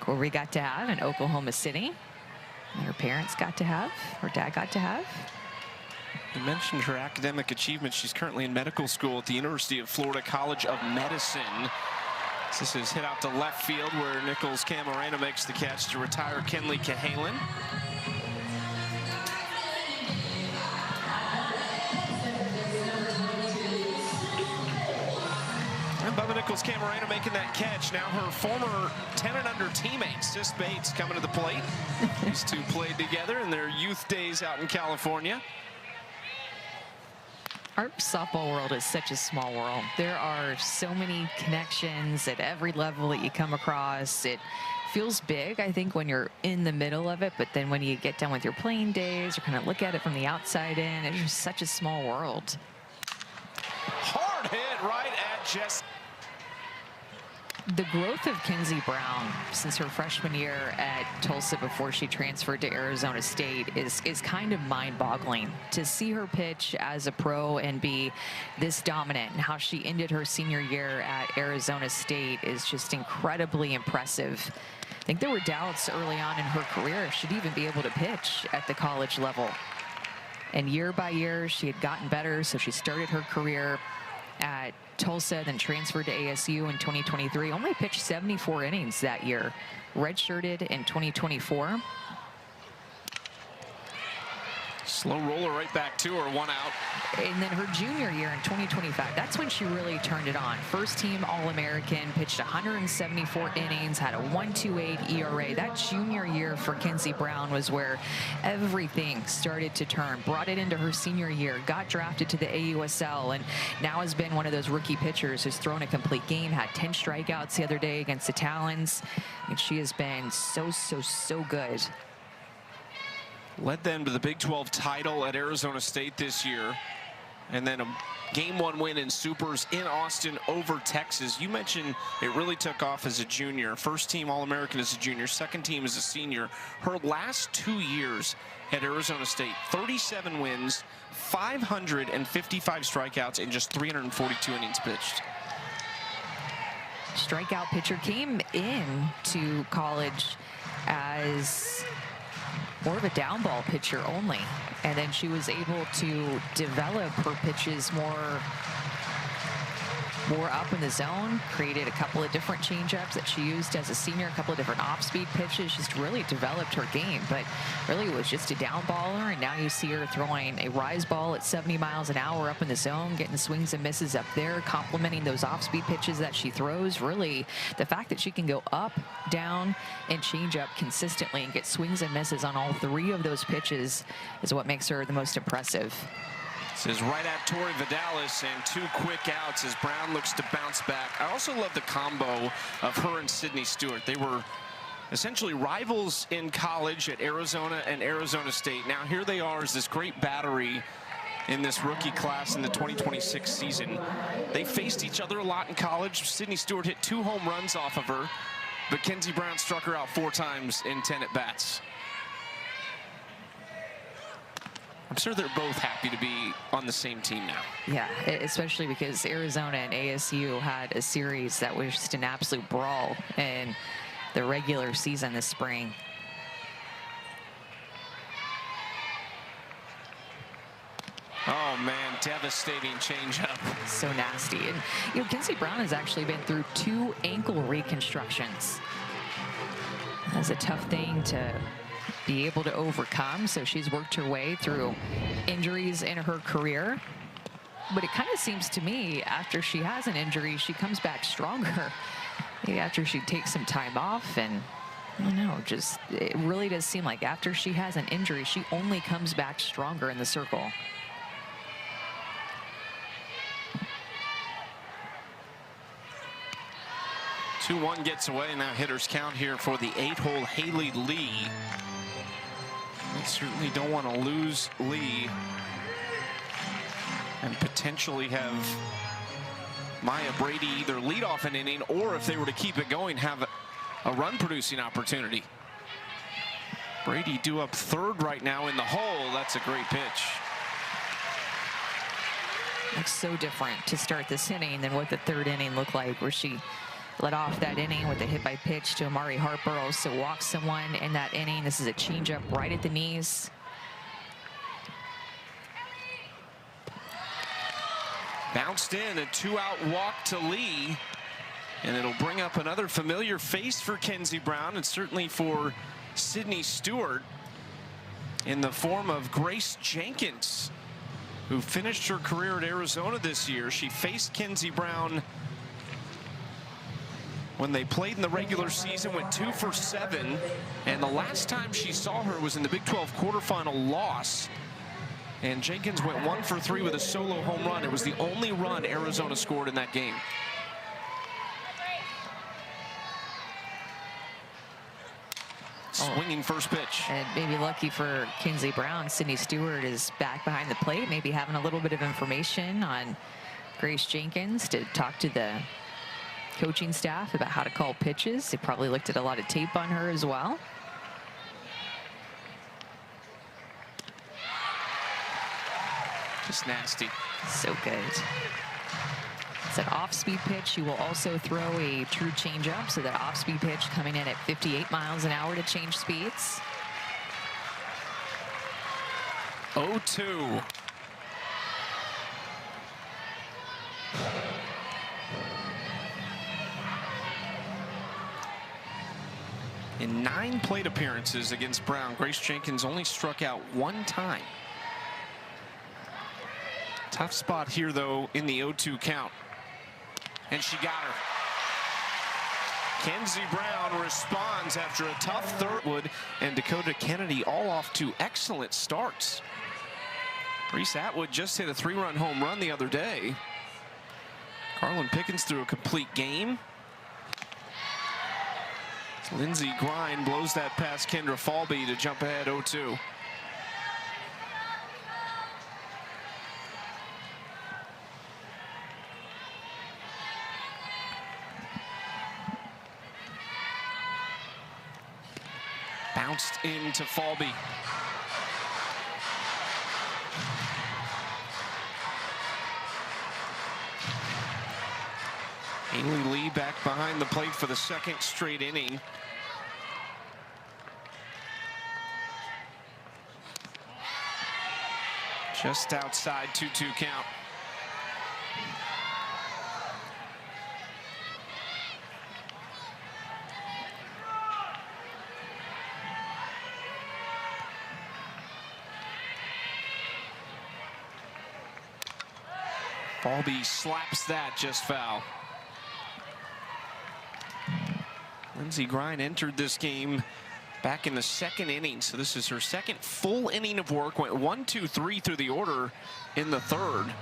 Corby got to have in Oklahoma City. And her parents got to have, her dad got to have. You mentioned her academic achievements. She's currently in medical school at the University of Florida College of Medicine. This is hit out to left field, where Nichols Camarena makes the catch to retire Kenley Cahalan. Nichols Camarena making that catch. Now her former 10 and under teammate, Sis Bates, coming to the plate. These two played together in their youth days out in California. Our softball world is such a small world. There are so many connections at every level that you come across. It feels big, I think, when you're in the middle of it, but then when you get done with your playing days, you kind of look at it from the outside in. It's just such a small world. Hard hit right at Jess. The growth of Kenzie Brown since her freshman year at Tulsa before she transferred to Arizona State is kind of mind-boggling. To see her pitch as a pro and be this dominant, and how she ended her senior year at Arizona State is just incredibly impressive. I think there were doubts early on in her career if she'd even be able to pitch at the college level. And year by year, she had gotten better, so she started her career at Tulsa, then transferred to ASU in 2023. Only pitched 74 innings that year. Redshirted in 2024. Slow roller right back to her, 1 out. And then her junior year in 2025, that's when she really turned it on. First team All-American, pitched 174 innings, had a 1.28 ERA. That junior year for Kenzie Brown was where everything started to turn. Brought it into her senior year, got drafted to the AUSL, and now has been one of those rookie pitchers who's thrown a complete game, had 10 strikeouts the other day against the Talons. And she has been so good. Led them to the Big 12 title at Arizona State this year. And then a Game 1 win in Supers in Austin over Texas. You mentioned it really took off as a junior. First team All-American as a junior, second team as a senior. Her last 2 years at Arizona State, 37 wins, 555 strikeouts, and just 342 innings pitched. Strikeout pitcher, came in to college as more of a down ball pitcher only, and then she was able to develop her pitches more up in the zone, created a couple of different changeups that she used as a senior, a couple of different off-speed pitches, just really developed her game. But really it was just a down baller, and now you see her throwing a rise ball at 70 miles an hour up in the zone, getting swings and misses up there, complementing those off-speed pitches that she throws. Really, the fact that she can go up, down, and change up consistently and get swings and misses on all 3 of those pitches is what makes her the most impressive. This is right at Tori Vidalis, and 2 quick outs as Brown looks to bounce back. I also love the combo of her and Sydney Stewart. They were essentially rivals in college at Arizona and Arizona State. Now here they are as this great battery in this rookie class in the 2026 season. They faced each other a lot in college. Sydney Stewart hit 2 home runs off of her, but Kenzie Brown struck her out 4 times in 10 at-bats. I'm sure they're both happy to be on the same team now. Yeah, especially because Arizona and ASU had a series that was just an absolute brawl in the regular season this spring. Oh man, devastating changeup. So nasty. And Kenzie Brown has actually been through 2 ankle reconstructions. That's a tough thing to be able to overcome. So she's worked her way through injuries in her career. But it kind of seems to me after she has an injury, she comes back stronger. Maybe after she takes some time off, and I don't know, just it really does seem like after she has an injury, she only comes back stronger in the circle. Two-1 gets away, and now hitters count here for the 8-hole Haley Lee. They certainly don't want to lose Lee and potentially have Maya Brady either lead off an inning, or if they were to keep it going, have a run-producing opportunity. Brady due up 3rd right now in the hole. That's a great pitch. Looks so different to start this inning than what the 3rd inning looked like, where she led off that inning with a hit by pitch to Amari Harper. Also walked someone in that inning. This is a changeup right at the knees. Bounced in, a 2-out walk to Lee. And it'll bring up another familiar face for Kenzie Brown, and certainly for Sydney Stewart, in the form of Grace Jenkins, who finished her career at Arizona this year. She faced Kenzie Brown when they played in the regular season, went 2 for 7. And the last time she saw her was in the Big 12 quarterfinal loss. And Jenkins went 1 for 3 with a solo home run. It was the only run Arizona scored in that game. Swinging first pitch. And maybe lucky for Kinsey Brown, Sydney Stewart is back behind the plate, maybe having a little bit of information on Grace Jenkins to talk to the coaching staff about how to call pitches. They probably looked at a lot of tape on her as well. Just nasty. So good. It's an off-speed pitch. She will also throw a true changeup, so that off-speed pitch coming in at 58 miles an hour to change speeds. 0-2. In 9 plate appearances against Brown, Grace Jenkins only struck out 1 time. Tough spot here, though, in the 0-2 count. And she got her. Kinsey Brown responds after a tough third. Wood and Dakota Kennedy all off to excellent starts. Reese Atwood just hit a 3-run home run the other day. Carlin Pickens threw a complete game. Lindsey Grind blows that past Kendra Falby to jump ahead 0-2. Bounced into Falby. Haley Lee back behind the plate for the 2nd straight inning. Just outside 2-2 count. Falby slaps that just foul. Lindsey Grind entered this game back in the 2nd inning, so this is her 2nd full inning of work. Went 1-2-3 through the order in the 3rd,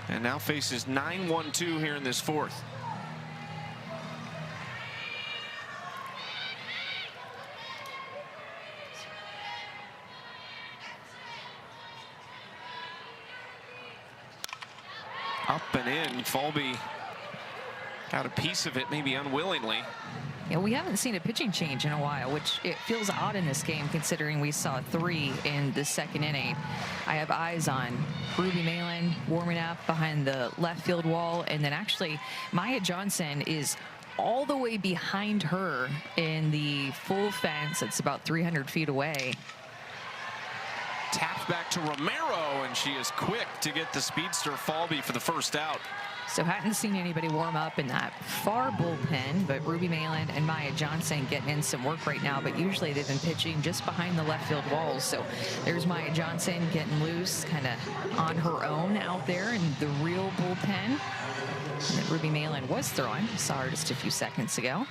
and now faces 9-1-2 here in this 4th. Up and in. Falby got a piece of it, maybe unwillingly. Yeah, we haven't seen a pitching change in a while, which it feels odd in this game considering we saw 3 in the 2nd inning. I have eyes on Ruby Malin warming up behind the left field wall, and then actually Maya Johnson is all the way behind her in the full fence. It's about 300 feet away. Tapped back to Romero, and she is quick to get the speedster Falby for the 1st out. So hadn't seen anybody warm up in that far bullpen, but Ruby Malin and Maya Johnson getting in some work right now, but usually they've been pitching just behind the left field walls. So there's Maya Johnson getting loose, kind of on her own out there in the real bullpen. And Ruby Malin was throwing. Saw her just a few seconds ago.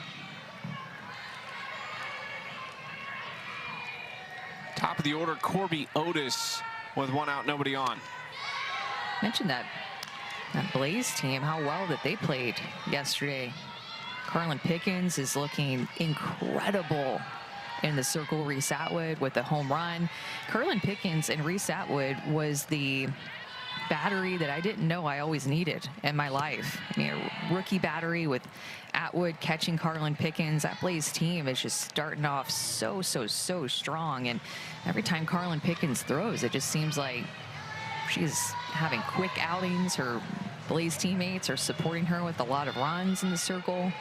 Top of the order, Corby Otis with 1 out, nobody on. Mentioned that Blaze team, how well that they played yesterday. Carlin Pickens is looking incredible in the circle. Reese Atwood with a home run. Carlin Pickens and Reese Atwood was the battery that I didn't know I always needed in my life. I mean, a rookie battery with Atwood catching Carlin Pickens. That Blaze team is just starting off so strong. And every time Carlin Pickens throws, it just seems like she's having quick outings. Her Blaze teammates are supporting her with a lot of runs in the circle.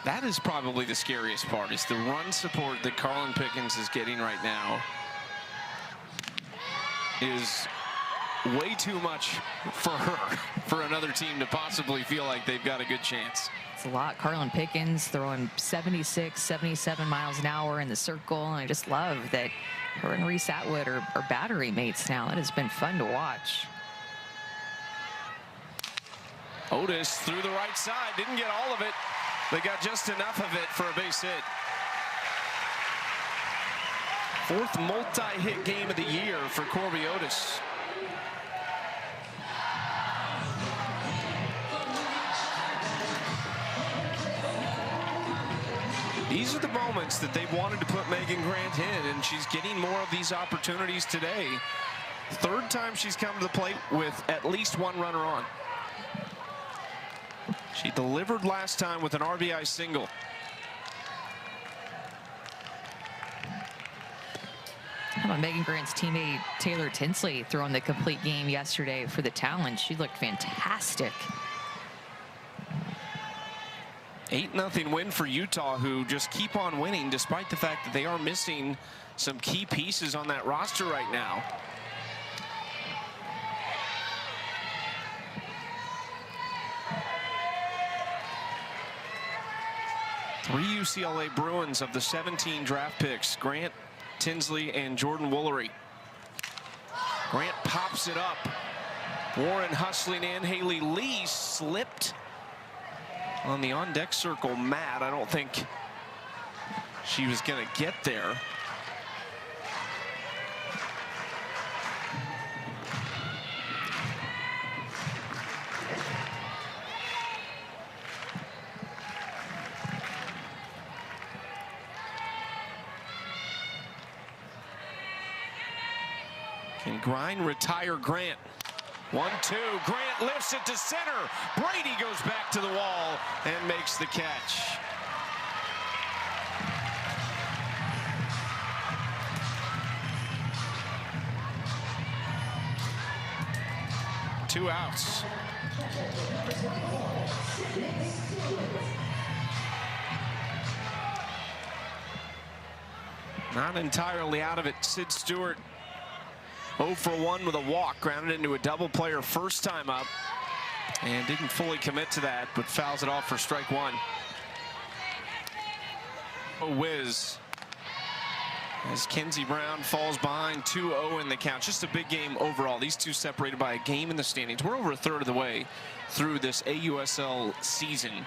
That is probably the scariest part, is the run support that Carlin Pickens is getting right now is way too much for her, for another team to possibly feel like they've got a good chance. It's a lot. Carlin Pickens throwing 76, 77 miles an hour in the circle, and I just love that her and Reese Atwood are battery mates now. It has been fun to watch. Otis through the right side, didn't get all of it. They got just enough of it for a base hit. Fourth multi-hit game of the year for Corby Otis. These are the moments that they've wanted to put Megan Grant in, and she's getting more of these opportunities today. Third time she's come to the plate with at least one runner on. She delivered last time with an RBI single. How about Megan Grant's teammate Taylor Tinsley throwing the complete game yesterday for the Talons? She looked fantastic. 8-0 win for Utah, who just keep on winning despite the fact that they are missing some key pieces on that roster right now. Three UCLA Bruins of the 17 draft picks: Grant, Tinsley, and Jordan Woolery. Grant pops it up. Warren hustling in. Haley Lee slipped on the on-deck circle mat. I don't think she was going to get there. Can Grind retire Grant? 1-2. Grant lifts it to center. Brady goes back to the wall and makes the catch. Two outs. Not entirely out of it. Sid Stewart 0 for 1 with a walk, grounded into a double play her first time up, and didn't fully commit to that, but fouls it off for strike one. A whiz as Kenzie Brown falls behind 2-0 in the count. Just a big game overall. These two separated by a game in the standings. We're over a third of the way through this AUSL season.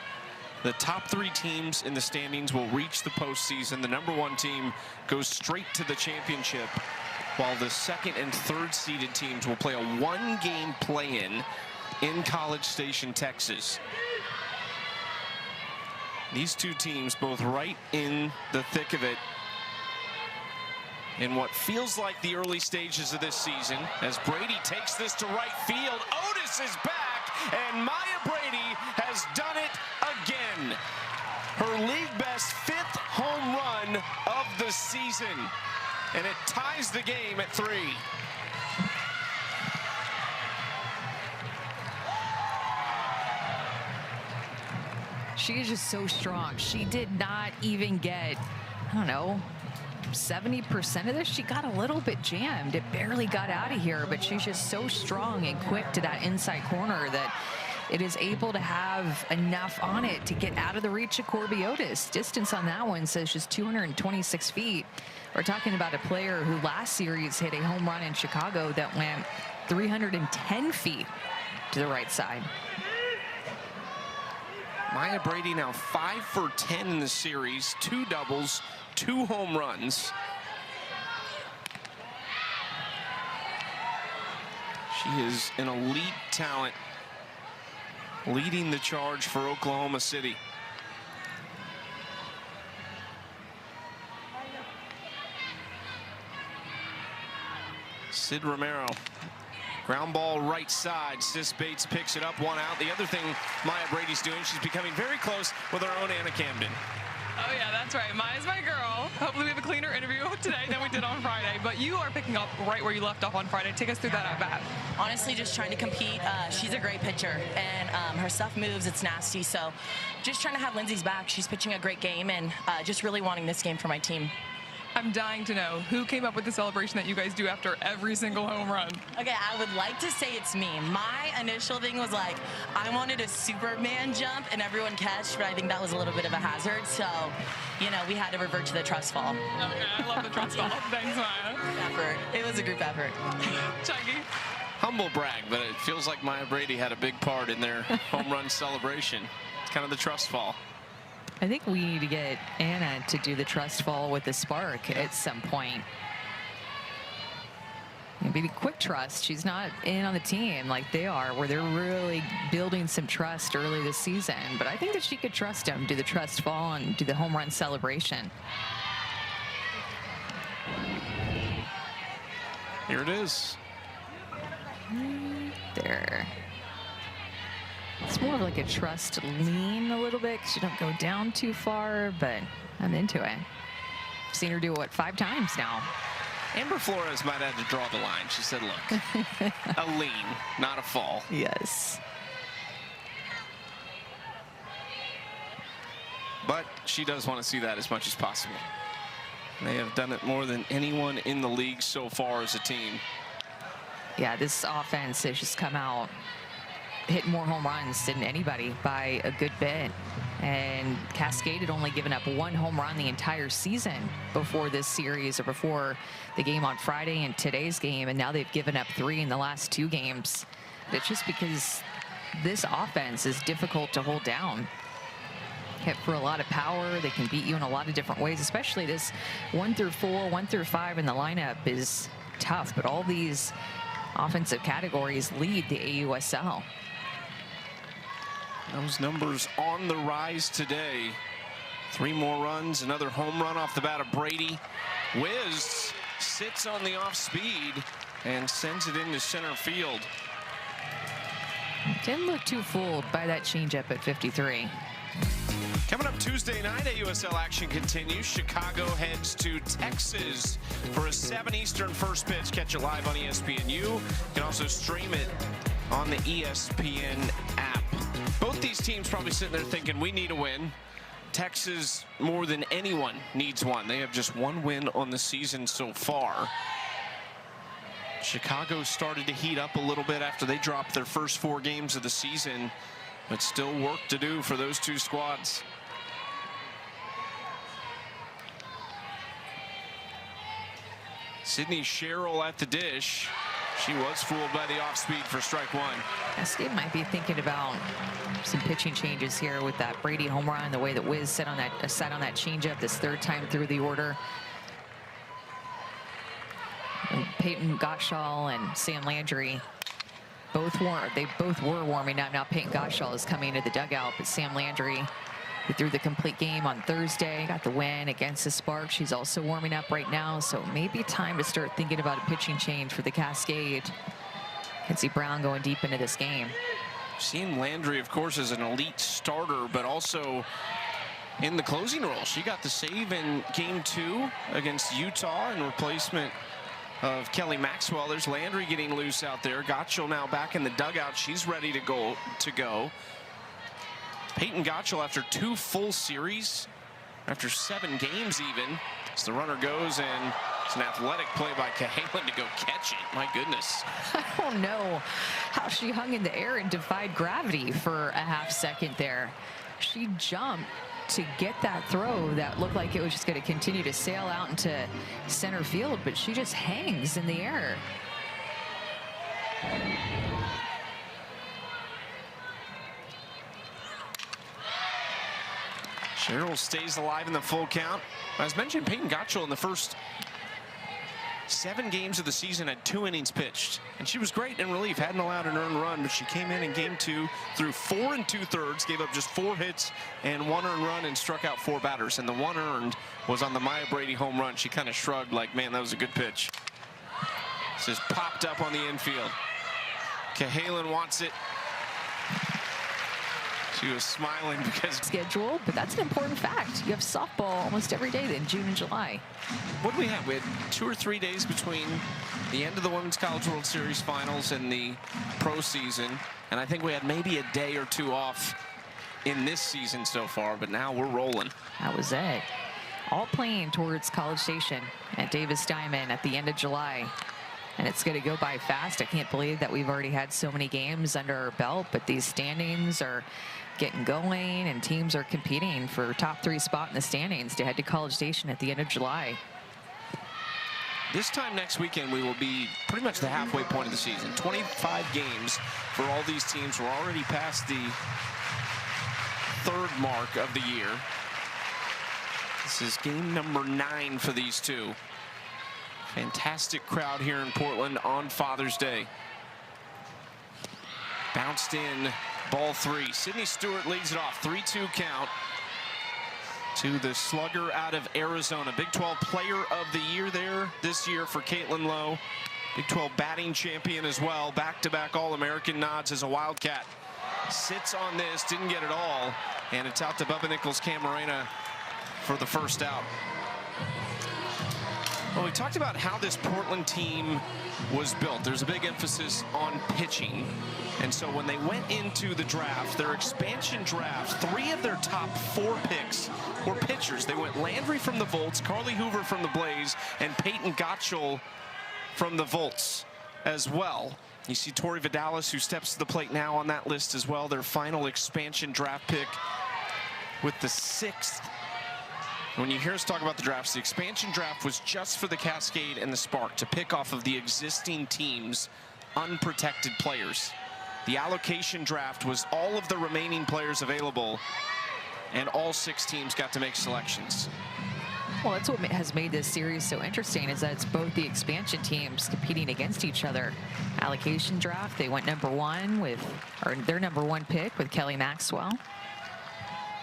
The top three teams in the standings will reach the postseason. The #1 team goes straight to the championship, while the second and third seeded teams will play a one-game play-in in College Station, Texas. These two teams both right in the thick of it in what feels like the early stages of this season, as Brady takes this to right field. Otis is back, and Maya Brady has done it again. Her league best 5th home run of the season, and it ties the game at 3. She is just so strong. She did not even get, I don't know, 70% of this. She got a little bit jammed. It barely got out of here, but she's just so strong and quick to that inside corner that it is able to have enough on it to get out of the reach of Corby Otis. Distance on that one says just 226 feet. We're talking about a player who last series hit a home run in Chicago that went 310 feet to the right side. Maya Brady now 5 for 10 in the series, 2 doubles, 2 home runs. She is an elite talent, leading the charge for Oklahoma City. Sid Romero, ground ball right side. Sis Bates picks it up, 1 out. The other thing Maya Brady's doing, she's becoming very close with her own Anna Camden. Oh yeah, that's right. Maya's my girl. Hopefully we have a cleaner interview today than we did on Friday. But you are picking up right where you left off on Friday. Take us through that at bat. Honestly, just trying to compete. She's a great pitcher, and her stuff moves. It's nasty. So just trying to have Lindsay's back. She's pitching a great game, and just really wanting this game for my team. I'm dying to know who came up with the celebration that you guys do after every single home run. Okay, I would like to say it's me. My initial thing was like, I wanted a Superman jump and everyone catch, but I think that was a little bit of a hazard. So, you know, we had to revert to the trust fall. Okay, I love the trust fall. Thanks, Maya. Effort. It was a group effort. Chunky. Humble brag, but it feels like Maya Brady had a big part in their home run celebration. It's kind of the trust fall. I think we need to get Anna to do the trust fall with the spark at some point. Maybe the quick trust. She's not in on the team like they are, where they're really building some trust early this season. But I think that she could trust him, do the trust fall and do the home run celebration. Here it is. There. It's more of like a trust lean a little bit because you don't go down too far, but I'm into it. I've seen her do it, what, 5 times now? Amber Flores might have to draw the line. She said, look, a lean, not a fall. Yes. But she does want to see that as much as possible. They have done it more than anyone in the league so far as a team. Yeah, this offense has just come out, hit more home runs than anybody by a good bit. And Cascade had only given up 1 home run the entire season before this series, or before the game on Friday and today's game, and now they've given up 3 in the last 2 games. It's just because this offense is difficult to hold down. Hit for a lot of power. They can beat you in a lot of different ways, especially this 1 through 4, 1 through 5 in the lineup is tough, but all these offensive categories lead the AUSL. Those numbers on the rise today. 3 more runs, another home run off the bat of Brady. Wiz sits on the off speed and sends it into center field. Didn't look too fooled by that changeup at 53. Coming up Tuesday night, AUSL action continues. Chicago heads to Texas for a 7 Eastern first pitch. Catch it live on ESPNU. You can also stream it on the ESPN app. Both these teams probably sitting there thinking, we need a win. Texas, more than anyone, needs one. They have just 1 win on the season so far. Chicago started to heat up a little bit after they dropped their first 4 games of the season, but still work to do for those 2 squads. Sydney Sherrill at the dish. She was fooled by the off speed for strike 1. Cascade might be thinking about some pitching changes here with that Brady home run, the way that Wiz sat on that changeup this 3rd time through the order. And Peyton Gottschall and Sam Landry both were warming up. Now Peyton Gottschall is coming into the dugout, but Sam Landry, who threw the complete game on Thursday, got the win against the Sparks. She's also warming up right now, so maybe time to start thinking about a pitching change for the Cascade. Kenzie Brown going deep into this game. Seen Landry, of course, as an elite starter, but also in the closing role. She got the save in game 2 against Utah in replacement of Kelly Maxwell. There's Landry getting loose out there. Gottschall now back in the dugout. She's ready to go. Peyton Gottschall, after 2 full series, after 7 games even, as the runner goes, and it's an athletic play by Cahalan to go catch it. My goodness. I don't know how she hung in the air and defied gravity for a half second there. She jumped to get that throw that looked like it was just going to continue to sail out into center field, but she just hangs in the air. Sherrill stays alive in the full count. As mentioned, Peyton Gottschall in the first 7 games of the season had 2 innings pitched, and she was great in relief, hadn't allowed an earned run, but she came in game 2, threw 4 2/3, gave up just 4 hits and 1 earned run, and struck out 4 batters, and the 1 earned was on the Maya Brady home run. She kind of shrugged like, man, that was a good pitch. This is popped up on the infield. Cahalan wants it. She was smiling because schedule, but that's an important fact. You have softball almost every day in June and July. What do we have? We had 2 or 3 days between the end of the Women's College World Series finals and the pro season, and I think we had maybe a day or 2 off in this season so far, but now we're rolling. That was it. All playing towards College Station at Davis Diamond at the end of July. And it's going to go by fast. I can't believe that we've already had so many games under our belt, but these standings are getting going and teams are competing for top 3 spot in the standings to head to College Station at the end of July. This time next weekend, we will be pretty much the halfway point of the season. 25 games for all these teams. We're already past the 3rd mark of the year. This is game number 9 for these two. Fantastic crowd here in Portland on Father's Day. Bounced in, ball 3. Sydney Stewart leads it off, 3-2 count to the slugger out of Arizona. Big 12 Player of the Year there this year for Caitlin Lowe. Big 12 batting champion as well. Back-to-back All-American nods as a Wildcat. Sits on this, didn't get it all, and it's out to Bubba Nichols-Camarena for the first out. Well, we talked about how this Portland team was built. There's a big emphasis on pitching. And so when they went into the draft, their expansion draft, 3 of their top 4 picks were pitchers. They went Landry from the Volts, Carly Hoover from the Blaze, and Peyton Gottschall from the Volts as well. You see Tori Vidalis, who steps to the plate now on that list as well. Their final expansion draft pick with the 6th. When you hear us talk about the drafts, the expansion draft was just for the Cascade and the Spark to pick off of the existing team's unprotected players. The allocation draft was all of the remaining players available, and all 6 teams got to make selections. Well, that's what has made this series so interesting, is that it's both the expansion teams competing against each other. Allocation draft, they went number 1 with, or their number 1 pick with Kelly Maxwell.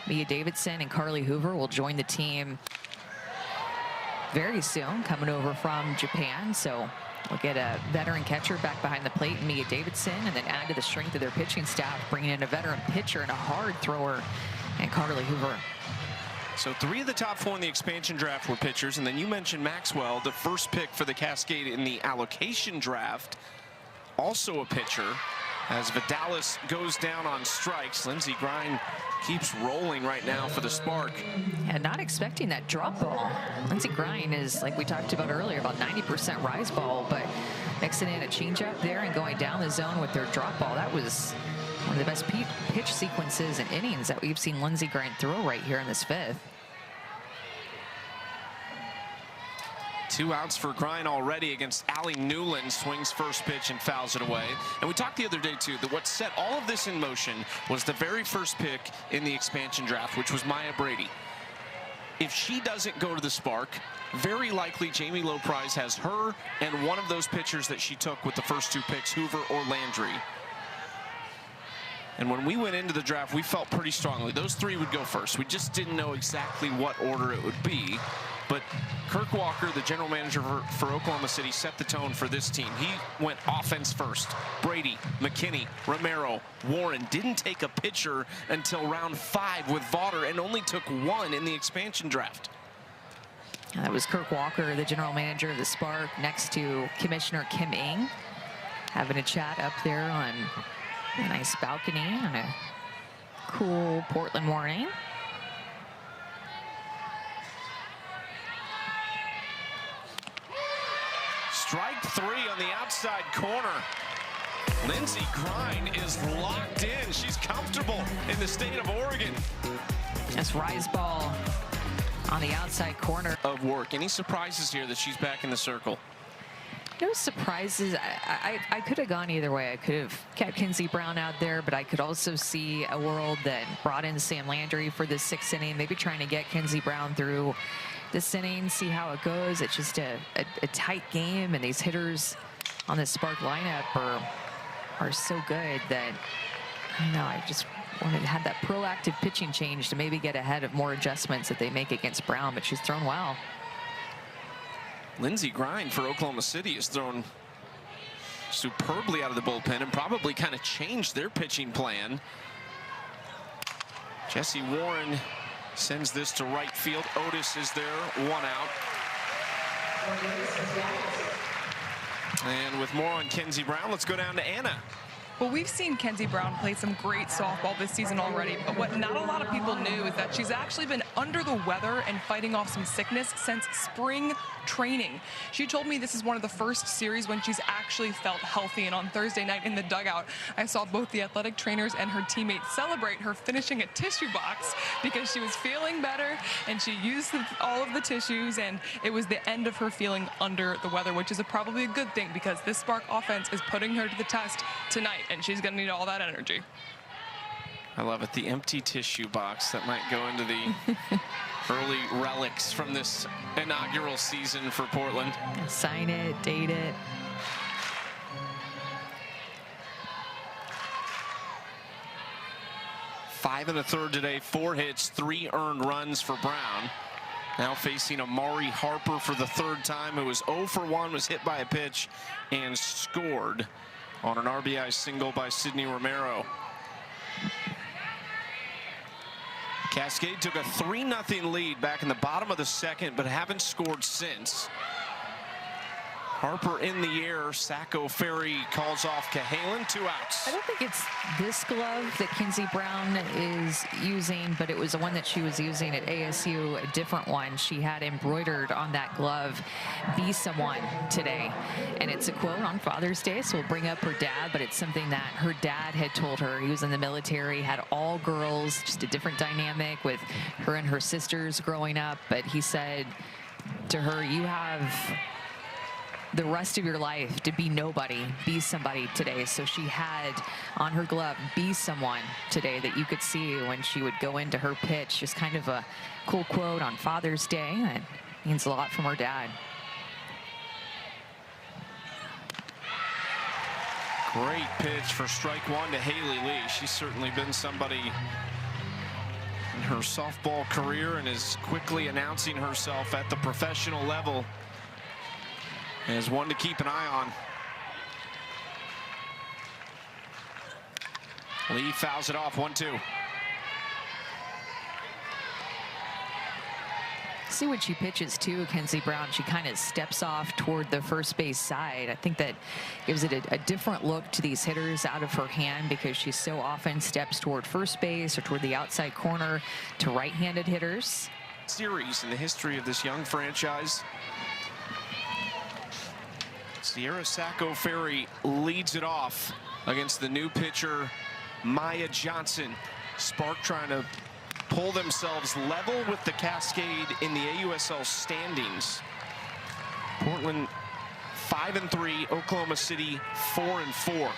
Mia Davidson and Carly Hoover will join the team very soon, coming over from Japan. So we'll get a veteran catcher back behind the plate, Mia Davidson, and then add to the strength of their pitching staff, bringing in a veteran pitcher and a hard thrower, and Carly Hoover. So 3 of the top 4 in the expansion draft were pitchers, and then you mentioned Maxwell, the first pick for the Cascade in the allocation draft, also a pitcher. As Vidalis goes down on strikes, Lindsey Grine keeps rolling right now for the Spark. And not expecting that drop ball. Lindsey Grine is, like we talked about earlier, about 90% rise ball, but mixing in a changeup there and going down the zone with their drop ball. That was one of the best pitch sequences and innings that we've seen Lindsey Grine throw right here in this 5th. 2 outs for Grine already against Allie Newland. Swings first pitch and fouls it away. And we talked the other day, too, that what set all of this in motion was the very first pick in the expansion draft, which was Maya Brady. If she doesn't go to the Spark, very likely Jamie Lowe Prize has her and one of those pitchers that she took with the first 2 picks, Hoover or Landry. And when we went into the draft, we felt pretty strongly those 3 would go first. We just didn't know exactly what order it would be. But Kirk Walker, the general manager for Oklahoma City, set the tone for this team. He went offense first. Brady, McKinney, Romero, Warren didn't take a pitcher until round 5 with Vaughter, and only took 1 in the expansion draft. That was Kirk Walker, the general manager of the Spark, next to Commissioner Kim Ng, having a chat up there on a nice balcony on a cool Portland morning. Strike 3 on the outside corner. Lindsey Grine is locked in. She's comfortable in the state of Oregon. That's rise ball on the outside corner. Of work. Any surprises here that she's back in the circle? No surprises. I could have gone either way. I could have kept Kinsey Brown out there, but I could also see a world that brought in Sam Landry for the 6th inning, maybe trying to get Kinsey Brown through this inning, see how it goes. It's just a tight game, and these hitters on the Spark lineup are so good that, I don't know, I just wanted to have that proactive pitching change to maybe get ahead of more adjustments that they make against Brown, but she's thrown well. Lindsey Grine for Oklahoma City has thrown superbly out of the bullpen and probably kind of changed their pitching plan. Jesse Warren sends this to right field. Otis is there, 1 out. And with more on Kinsey Brown, let's go down to Anna. Well, we've seen Kinsey Brown play some great softball this season already, but what not a lot of people knew is that she's actually been under the weather and fighting off some sickness since spring training. She told me this is one of the first series when she's actually felt healthy, and on Thursday night in the dugout, I saw both the athletic trainers and her teammates celebrate her finishing a tissue box because she was feeling better and she used all of the tissues, and it was the end of her feeling under the weather, which is probably a good thing because this Spark offense is putting her to the test tonight, and she's going to need all that energy. I love it. The empty tissue box that might go into the early relics from this inaugural season for Portland. Sign it, date it. Five and a third today, 4 hits, 3 earned runs for Brown. Now facing Amari Harper for the 3rd time, who was 0 for 1, was hit by a pitch and scored on an RBI single by Sydney Romero. Cascade took a 3-0 lead back in the bottom of the 2nd, but haven't scored since. Harper in the air. Sacco Ferry calls off Cahalan. 2 outs. I don't think it's this glove that Kenzie Brown is using, but it was the one that she was using at ASU, a different one. She had embroidered on that glove, "Be Someone" today. And it's a quote on Father's Day, so we'll bring up her dad, but it's something that her dad had told her. He was in the military, had all girls, just a different dynamic with her and her sisters growing up. But he said to her, "You have the rest of your life to be nobody, be somebody today." So she had on her glove, "Be Someone" today, that you could see when she would go into her pitch. Just kind of a cool quote on Father's Day. That means a lot from her dad. Great pitch for strike 1 to Haley Lee. She's certainly been somebody in her softball career and is quickly announcing herself at the professional level as one to keep an eye on. Lee fouls it off, 1-2. See when she pitches too, Kenzie Brown, she kind of steps off toward the first base side. I think that gives it a different look to these hitters out of her hand, because she so often steps toward first base or toward the outside corner to right-handed hitters. Series in the history of this young franchise. Sierra Sacco Ferry leads it off against the new pitcher, Maya Johnson. Spark trying to pull themselves level with the Cascade in the AUSL standings. Portland 5-3, Oklahoma City 4-4.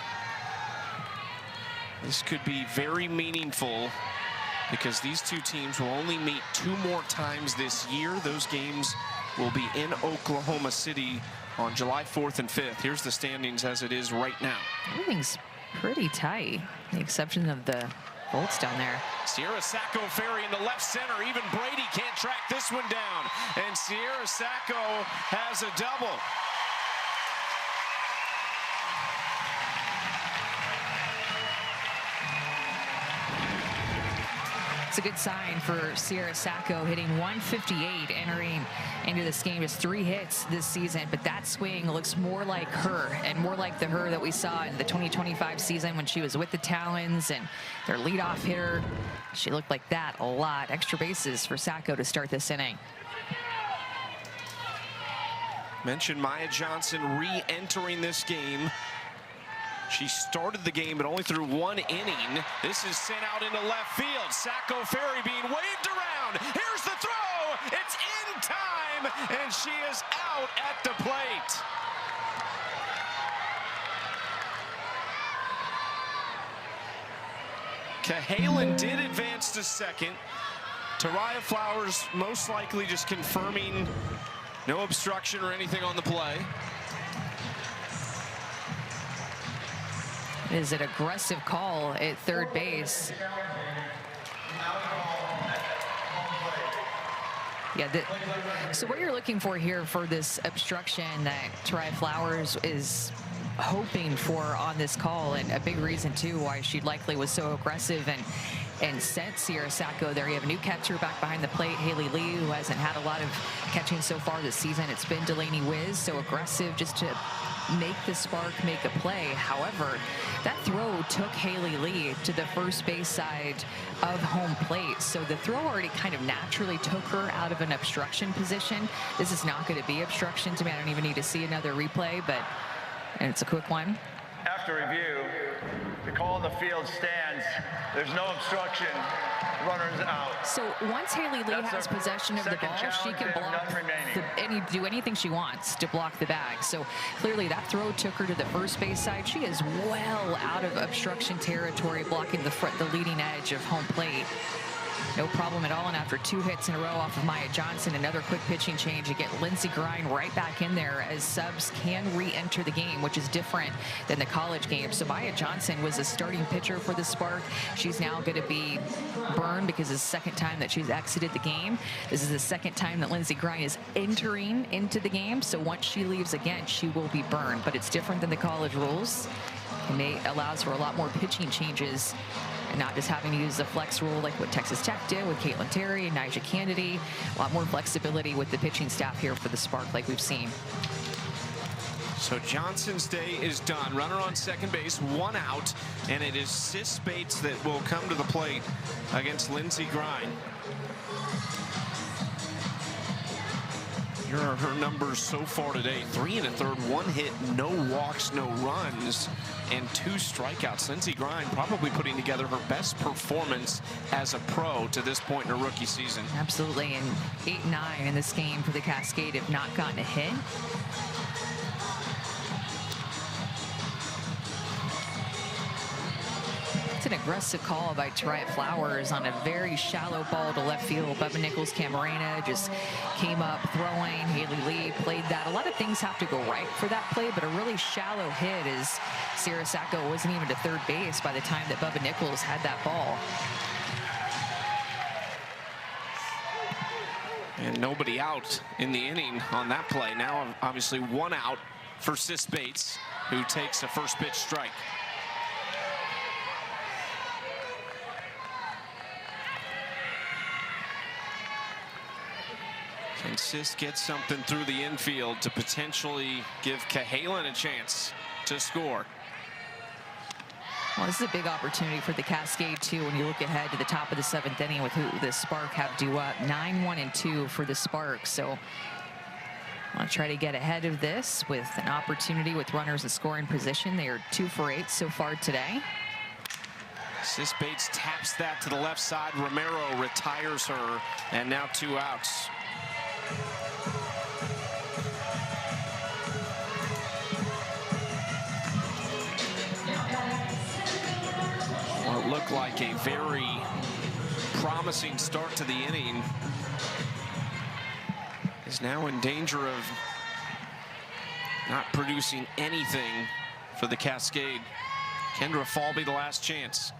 This could be very meaningful because these two teams will only meet 2 more times this year. Those games will be in Oklahoma City on July 4th and 5th. Here's the standings as it is right now. Everything's pretty tight, the exception of the bolts down there. Sierra Sacco Ferry in the left center. Even Brady can't track this one down. And Sierra Sacco has a double. It's a good sign for Sierra Sacco, hitting 158, entering into this game. Just 3 hits this season, but that swing looks more like her and more like the her that we saw in the 2025 season when she was with the Talons and their leadoff hitter. She looked like that a lot. Extra bases for Sacco to start this inning. Mentioned Maya Johnson re-entering this game. She started the game, but only threw 1 inning. This is sent out into left field. Sacco Ferry being waved around. Here's the throw. It's in time, and she is out at the plate. Cahalan did advance to second. Taraya Flowers most likely just confirming no obstruction or anything on the play. Is an aggressive call at third base. Yeah, so what you're looking for here for this obstruction that Taraya Flowers is hoping for on this call, and a big reason too why she likely was so aggressive and sent Sierra Sacco there. You have a new catcher back behind the plate, Haley Lee, who hasn't had a lot of catching so far this season. It's been Delaney Wiz, so aggressive just to make the spark make a play. However, that throw took Haley Lee to the first base side of home plate. So the throw already kind of naturally took her out of an obstruction position. This is not going to be obstruction to me. I don't even need to see another replay, and it's a quick one. After review, the call in the field stands. There's no obstruction. Runners out. So once Haley Lee has possession of the ball, she can block do anything she wants to block the bag. So clearly that throw took her to the first base side. She is well out of obstruction territory, blocking the leading edge of home plate. no problem at all. And after 2 hits in a row off of Maya Johnson, another quick pitching change to get Lindsey Grine right back in there, as subs can re-enter the game, which is different than the college game. So Maya Johnson was a starting pitcher for the Spark. She's now going to be burned because it's the second time that she's exited the game. This is the second time that Lindsey Grine is entering into the game. So once she leaves again, she will be burned. But it's different than the college rules, and it allows for a lot more pitching changes and not just having to use the flex rule like what Texas Tech did with Caitlin Terry and Nyjah Kennedy. A lot more flexibility with the pitching staff here for the Spark, like we've seen. So Johnson's day is done. Runner on second base, 1 out, and it is Sis Bates that will come to the plate against Lindsey Grine. Here are her numbers so far today. 3 1/3, 1 hit, no walks, no runs, and 2 strikeouts. Lindsey Grine probably putting together her best performance as a pro to this point in her rookie season. Absolutely, and 8-9 in this game for the Cascade have not gotten a hit. An aggressive call by Tariah Flowers on a very shallow ball to left field. Bubba Nichols Camarena just came up throwing. Haley Lee played that. A lot of things have to go right for that play, but a really shallow hit as Sarah Sacco wasn't even to third base by the time that Bubba Nichols had that ball. And nobody out in the inning on that play. Now obviously 1 out for Sis Bates, who takes a first pitch strike. And Sis gets something through the infield to potentially give Cahalan a chance to score. Well, this is a big opportunity for the Cascade, too, when you look ahead to the top of the 7th inning with who the Spark have due up. 9-1-2 for the Spark. So I want to try to get ahead of this with an opportunity with runners in scoring position. They are 2 for 8 so far today. Sis Bates taps that to the left side. Romero retires her, and now 2 outs. Well, it looked like a very promising start to the inning is now in danger of not producing anything for the Cascade. Kendra Falby, the last chance.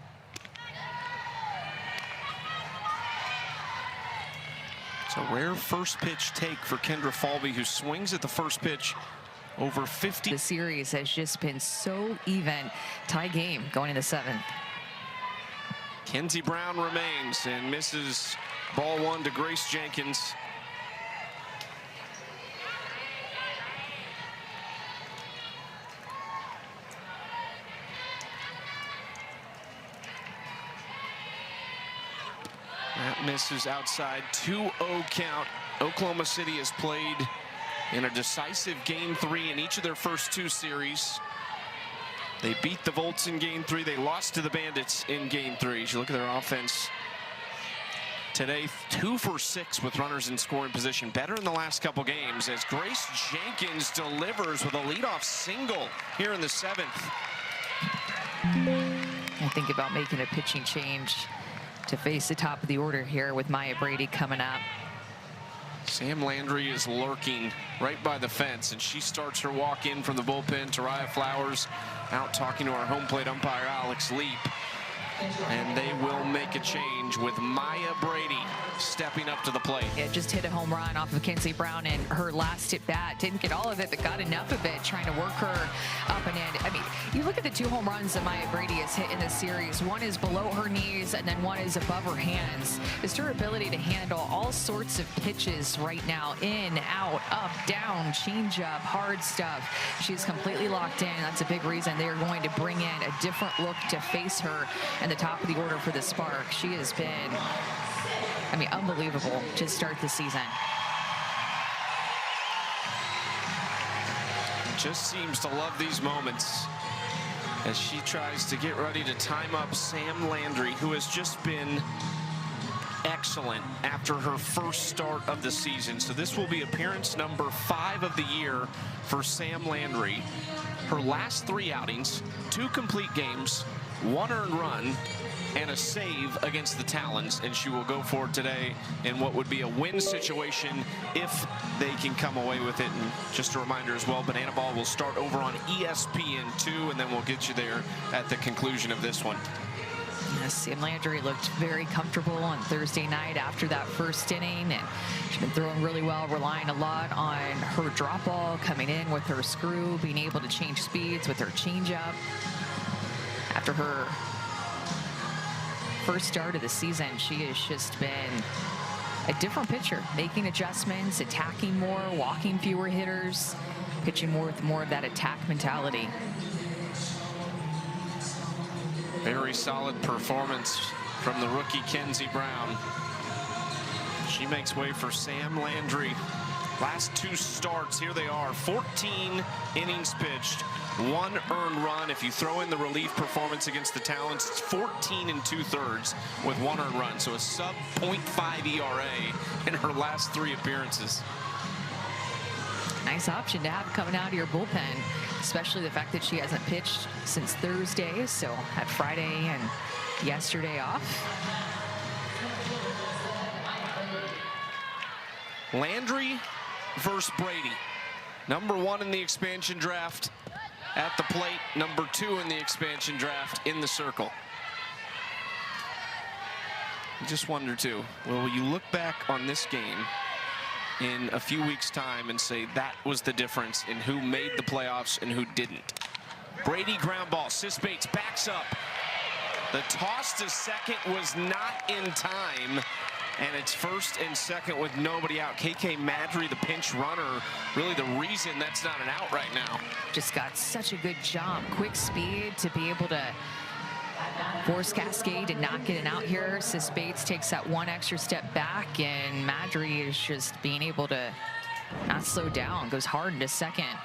It's a rare first pitch take for Kendra Falby, who swings at the first pitch over 50. The series has just been so even. Tie game going into 7th. Kenzie Brown remains and misses ball 1 to Grace Jenkins. That misses outside. 2-0 count. Oklahoma City has played in a decisive game 3 in each of their first 2 series. They beat the Volts in game 3. They lost to the Bandits in game 3. As you look at their offense today, 2 for 6 with runners in scoring position. Better in the last couple games as Grace Jenkins delivers with a leadoff single here in the 7th. I think about making a pitching change to face the top of the order here with Maya Brady coming up. Sam Landry is lurking right by the fence, and she starts her walk in from the bullpen. Tariah Flowers out talking to our home plate umpire, Alex Leap. And they will make a change with Maya Brady stepping up to the plate. It just hit a home run off of Kenzie Brown in her last at bat. Didn't get all of it, but got enough of it, trying to work her up and in. I mean, you look at the 2 home runs that Maya Brady has hit in this series. One is below her knees, and then one is above her hands. It's her ability to handle all sorts of pitches right now. In, out, up, down, change up, hard stuff. She's completely locked in. That's a big reason they are going to bring in a different look to face her and the top of the order for the Spark. She has been, I mean, unbelievable to start the season. Just seems to love these moments as she tries to get ready to time up Sam Landry, who has just been excellent after her first start of the season. So this will be appearance number 5 of the year for Sam Landry. Her last 3 outings, 2 complete games, 1 earned run, and a save against the Talons, and she will go for it today in what would be a win situation if they can come away with it. And just a reminder as well, Banana Ball will start over on ESPN2, and then we'll get you there at the conclusion of this one. Yes, Sam Landry looked very comfortable on Thursday night after that first inning, and she's been throwing really well, relying a lot on her drop ball, coming in with her screw, being able to change speeds with her changeup. After her first start of the season, she has just been a different pitcher, making adjustments, attacking more, walking fewer hitters, pitching more with more of that attack mentality. Very solid performance from the rookie Kenzie Brown. She makes way for Sam Landry. Last two starts, here they are, 14 innings pitched, 1 earned run. If you throw in the relief performance against the Talons, it's 14 2/3 with 1 earned run. So a sub .5 ERA in her last 3 appearances. Nice option to have coming out of your bullpen, especially the fact that she hasn't pitched since Thursday, so had Friday and yesterday off. Landry versus Brady. #1 in the expansion draft at the plate, #2 in the expansion draft in the circle. I just wonder too, will you look back on this game in a few weeks' time and say that was the difference in who made the playoffs and who didn't? Brady ground ball, Sis Bates backs up. The toss to second was not in time, and it's first and second with nobody out. KK Madry, the pinch runner, really the reason that's not an out right now. Just got such a good jump, quick speed to be able to force Cascade to not get an out here. Sis Bates takes that 1 extra step back, and Madry is just being able to not slow down, goes hard into second.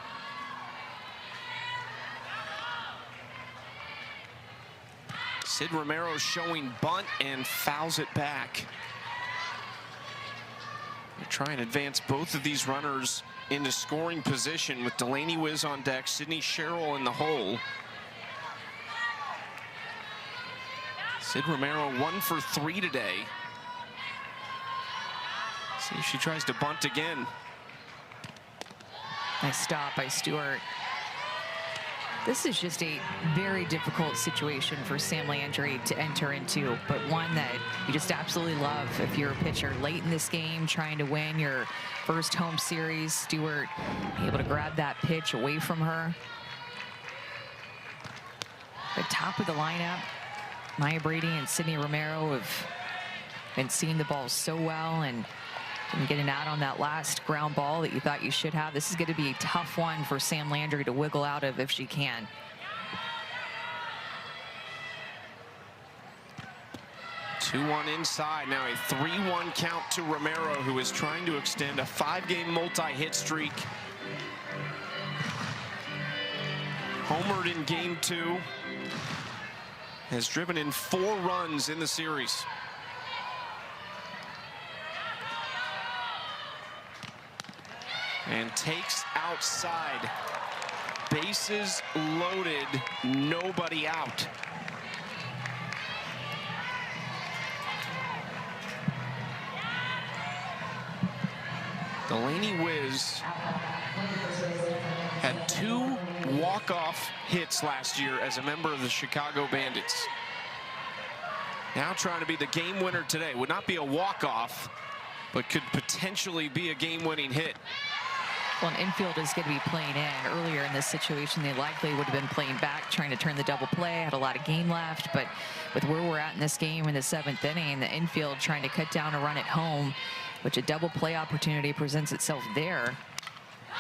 Sid Romero showing bunt and fouls it back. They try and advance both of these runners into scoring position with Delaney Wiz on deck, Sydney Sherrill in the hole. Sid Romero 1 for 3 today. See if she tries to bunt again. Nice stop by Stewart. This is just a very difficult situation for Sam Landry to enter into, but one that you just absolutely love if you're a pitcher late in this game trying to win your first home series. Stewart able to grab that pitch away from her. The top of the lineup, Maya Brady and Sydney Romero have been seeing the ball so well and getting out on that last ground ball that you thought you should have. This is going to be a tough one for Sam Landry to wiggle out of if she can. Two-one inside. Now a 3-1 count to Romero, who is trying to extend a 5-game multi-hit streak. Homered in game 2. Has driven in 4 runs in the series. And takes outside. Bases loaded, nobody out. Delaney Wiz had 2 walk-off hits last year as a member of the Chicago Bandits. Now trying to be the game winner today. Would not be a walk-off, but could potentially be a game-winning hit. Well, an infield is going to be playing in. Earlier in this situation, they likely would have been playing back, trying to turn the double play, had a lot of game left. But with where we're at in this game in the 7th inning, the infield trying to cut down a run at home, which a double play opportunity presents itself there.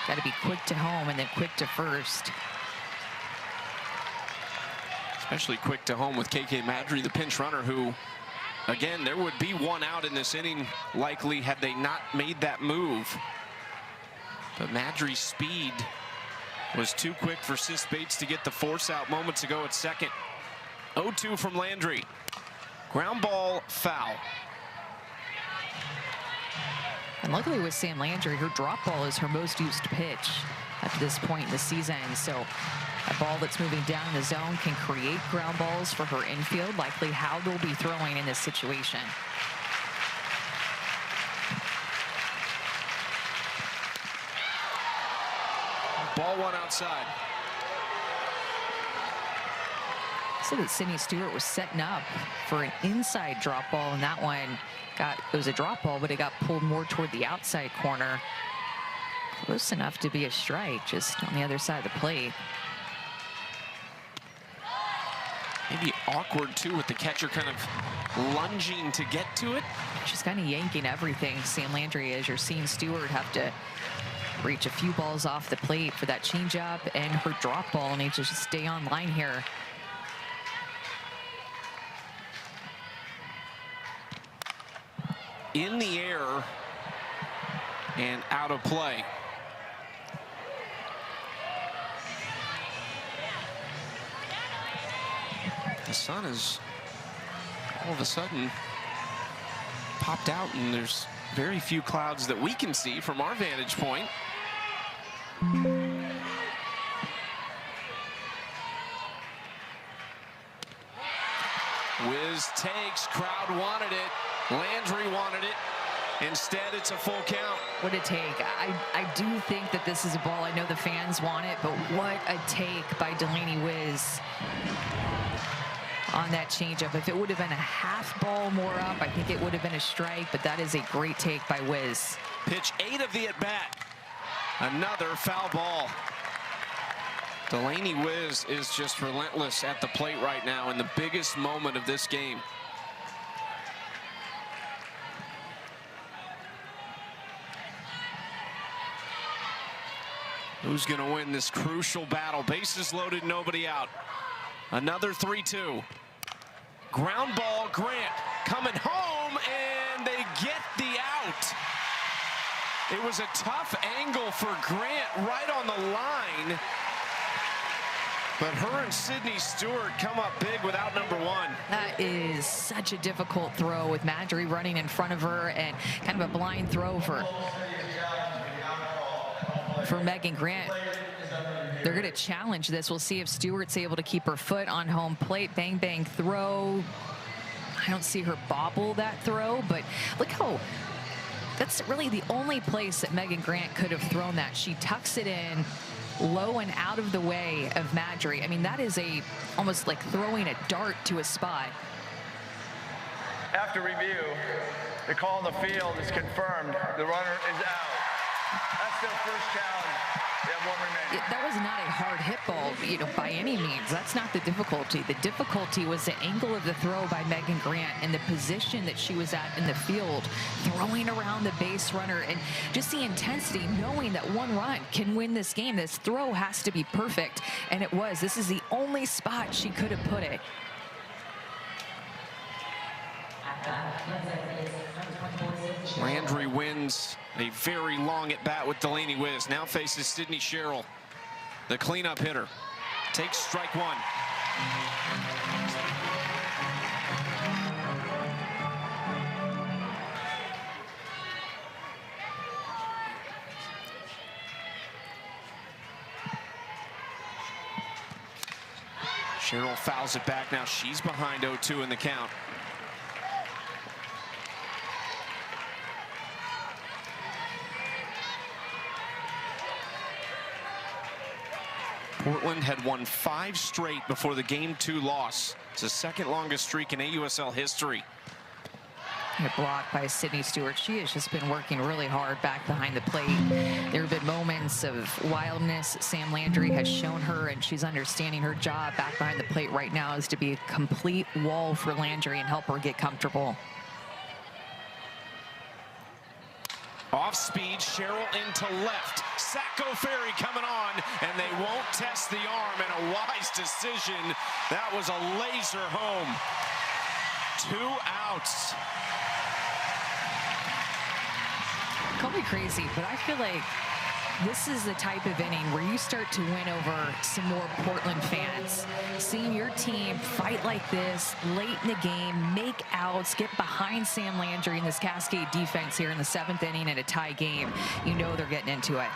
Got to be quick to home and then quick to first. Especially quick to home with KK Madry, the pinch runner, who, again, there would be 1 out in this inning likely had they not made that move. But Madry's speed was too quick for Sis Bates to get the force out moments ago at second. 0-2 from Landry. Ground ball, foul. And luckily with Sam Landry, her drop ball is her most used pitch. at this point in the season. So a ball that's moving down the zone can create ground balls for her infield, likely how they'll be throwing in this situation. Ball one outside. So that Sydney Stewart was setting up for an inside drop ball, and that one it was a drop ball, but it got pulled more toward the outside corner. Close enough to be a strike, just on the other side of the plate. Maybe awkward too, with the catcher kind of lunging to get to it. She's kind of yanking everything, Sam Landry, as you're seeing Stewart have to reach a few balls off the plate for that changeup, and her drop ball needs to just stay on line here. In the air and out of play. The sun is all of a sudden popped out, and there's very few clouds that we can see from our vantage point. Wiz takes, crowd wanted it. Landry wanted it. Instead, it's a full count. What a take. I do think that this is a ball. I know the fans want it, but what a take by Delaney Wiz on that changeup. If it would have been a half ball more up, I think it would have been a strike, but that is a great take by Wiz. Pitch 8 of the at-bat. Another foul ball. Delaney Wiz is just relentless at the plate right now in the biggest moment of this game. Who's going to win this crucial battle? Bases loaded, nobody out. Another 3-2. Ground ball, Grant coming home, and they get the out. It was a tough angle for Grant right on the line. But her and Sydney Stewart come up big without number one. That is such a difficult throw with Marjorie running in front of her, and kind of a blind throw for Megan Grant. They're going to challenge this. We'll see if Stewart's able to keep her foot on home plate. Bang, bang throw. I don't see her bobble that throw, but look how that's really the only place that Megan Grant could have thrown that. She tucks it in low and out of the way of Marjorie. I mean, that is almost like throwing a dart to a spot. After review, the call in the field is confirmed. The runner is out. That's their first challenge. They have one remaining. That was not a hard hit ball, by any means. That's not the difficulty. The difficulty was the angle of the throw by Megan Grant and the position that she was at in the field, throwing around the base runner, and just the intensity, knowing that one run can win this game. This throw has to be perfect, and it was. This is the only spot she could have put it. Landry wins a very long at bat with Delaney Wiz. Now faces Sydney Sherrill, the cleanup hitter. Takes strike one. Sherrill fouls it back. Now she's behind 0-2 in the count. Portland had won 5 straight before the Game 2 loss. It's the second longest streak in AUSL history. A block by Sydney Stewart. She has just been working really hard back behind the plate. There have been moments of wildness Sam Landry has shown her, and she's understanding her job back behind the plate right now is to be a complete wall for Landry and help her get comfortable. Off speed, Sherrill into left. Sacco Ferry coming on, and they won't test the arm, and a wise decision. That was a laser home. 2 outs. Call me crazy, but I feel like this is the type of inning where you start to win over some more Portland fans. Seeing your team fight like this late in the game, make outs, get behind Sam Landry in this Cascade defense here in the 7th inning in a tie game, you know they're getting into it.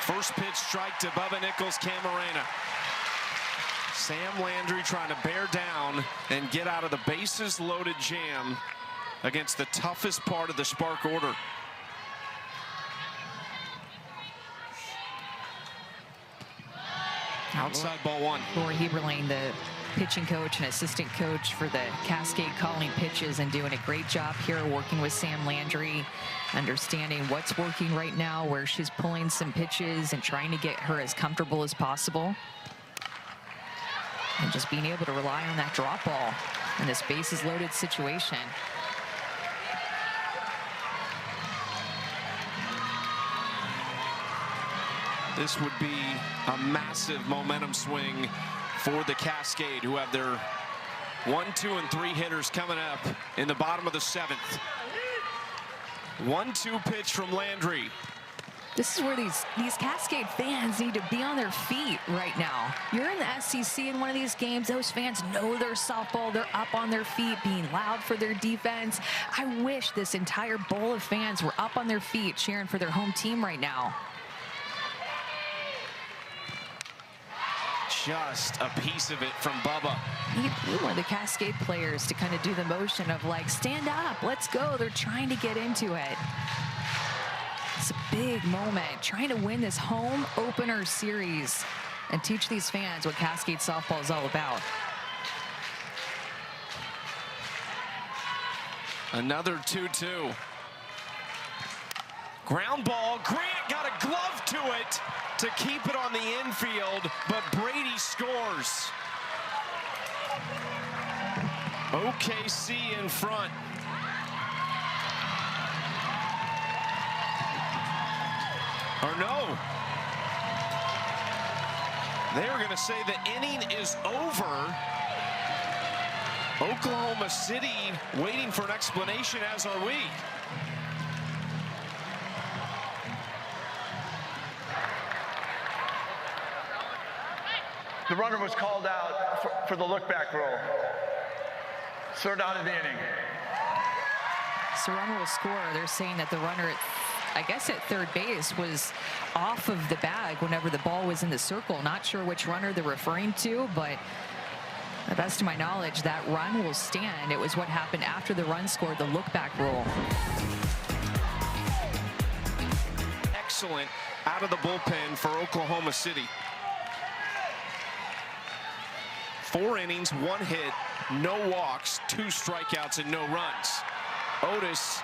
First pitch strike to Bubba Nichols, Camarena. Sam Landry trying to bear down and get out of the bases loaded jam against the toughest part of the Spark order. Outside ball one. Rory Heberlein, the pitching coach and assistant coach for the Cascade, calling pitches and doing a great job here, working with Sam Landry, understanding what's working right now, where she's pulling some pitches and trying to get her as comfortable as possible. And just being able to rely on that drop ball in this bases loaded situation. This would be a massive momentum swing for the Cascade, who have their 1, 2, and 3 hitters coming up in the bottom of the 7th. 1-2 pitch from Landry. This is where these Cascade fans need to be on their feet right now. You're in the SEC in one of these games. Those fans know their softball. They're up on their feet, being loud for their defense. I wish this entire bowl of fans were up on their feet cheering for their home team right now. Just a piece of it from Bubba. You want the Cascade players to kind of do the motion of like, stand up, let's go. They're trying to get into it. It's a big moment, trying to win this home opener series and teach these fans what Cascade softball is all about. Another 2-2. Ground ball. Grant got a glove to it to keep it on the infield, but Brady scores. OKC in front. Or no. They're going to say the inning is over. Oklahoma City waiting for an explanation, as are we. The runner was called out for the look-back rule. Third out of the inning. So runner will score. They're saying that the runner, I guess at third base, was off of the bag whenever the ball was in the circle. Not sure which runner they're referring to, but to the best of my knowledge, that run will stand. It was what happened after the run scored, the look-back rule. Excellent out of the bullpen for Oklahoma City. 4 innings, 1 hit, no walks, 2 strikeouts, and no runs. Otis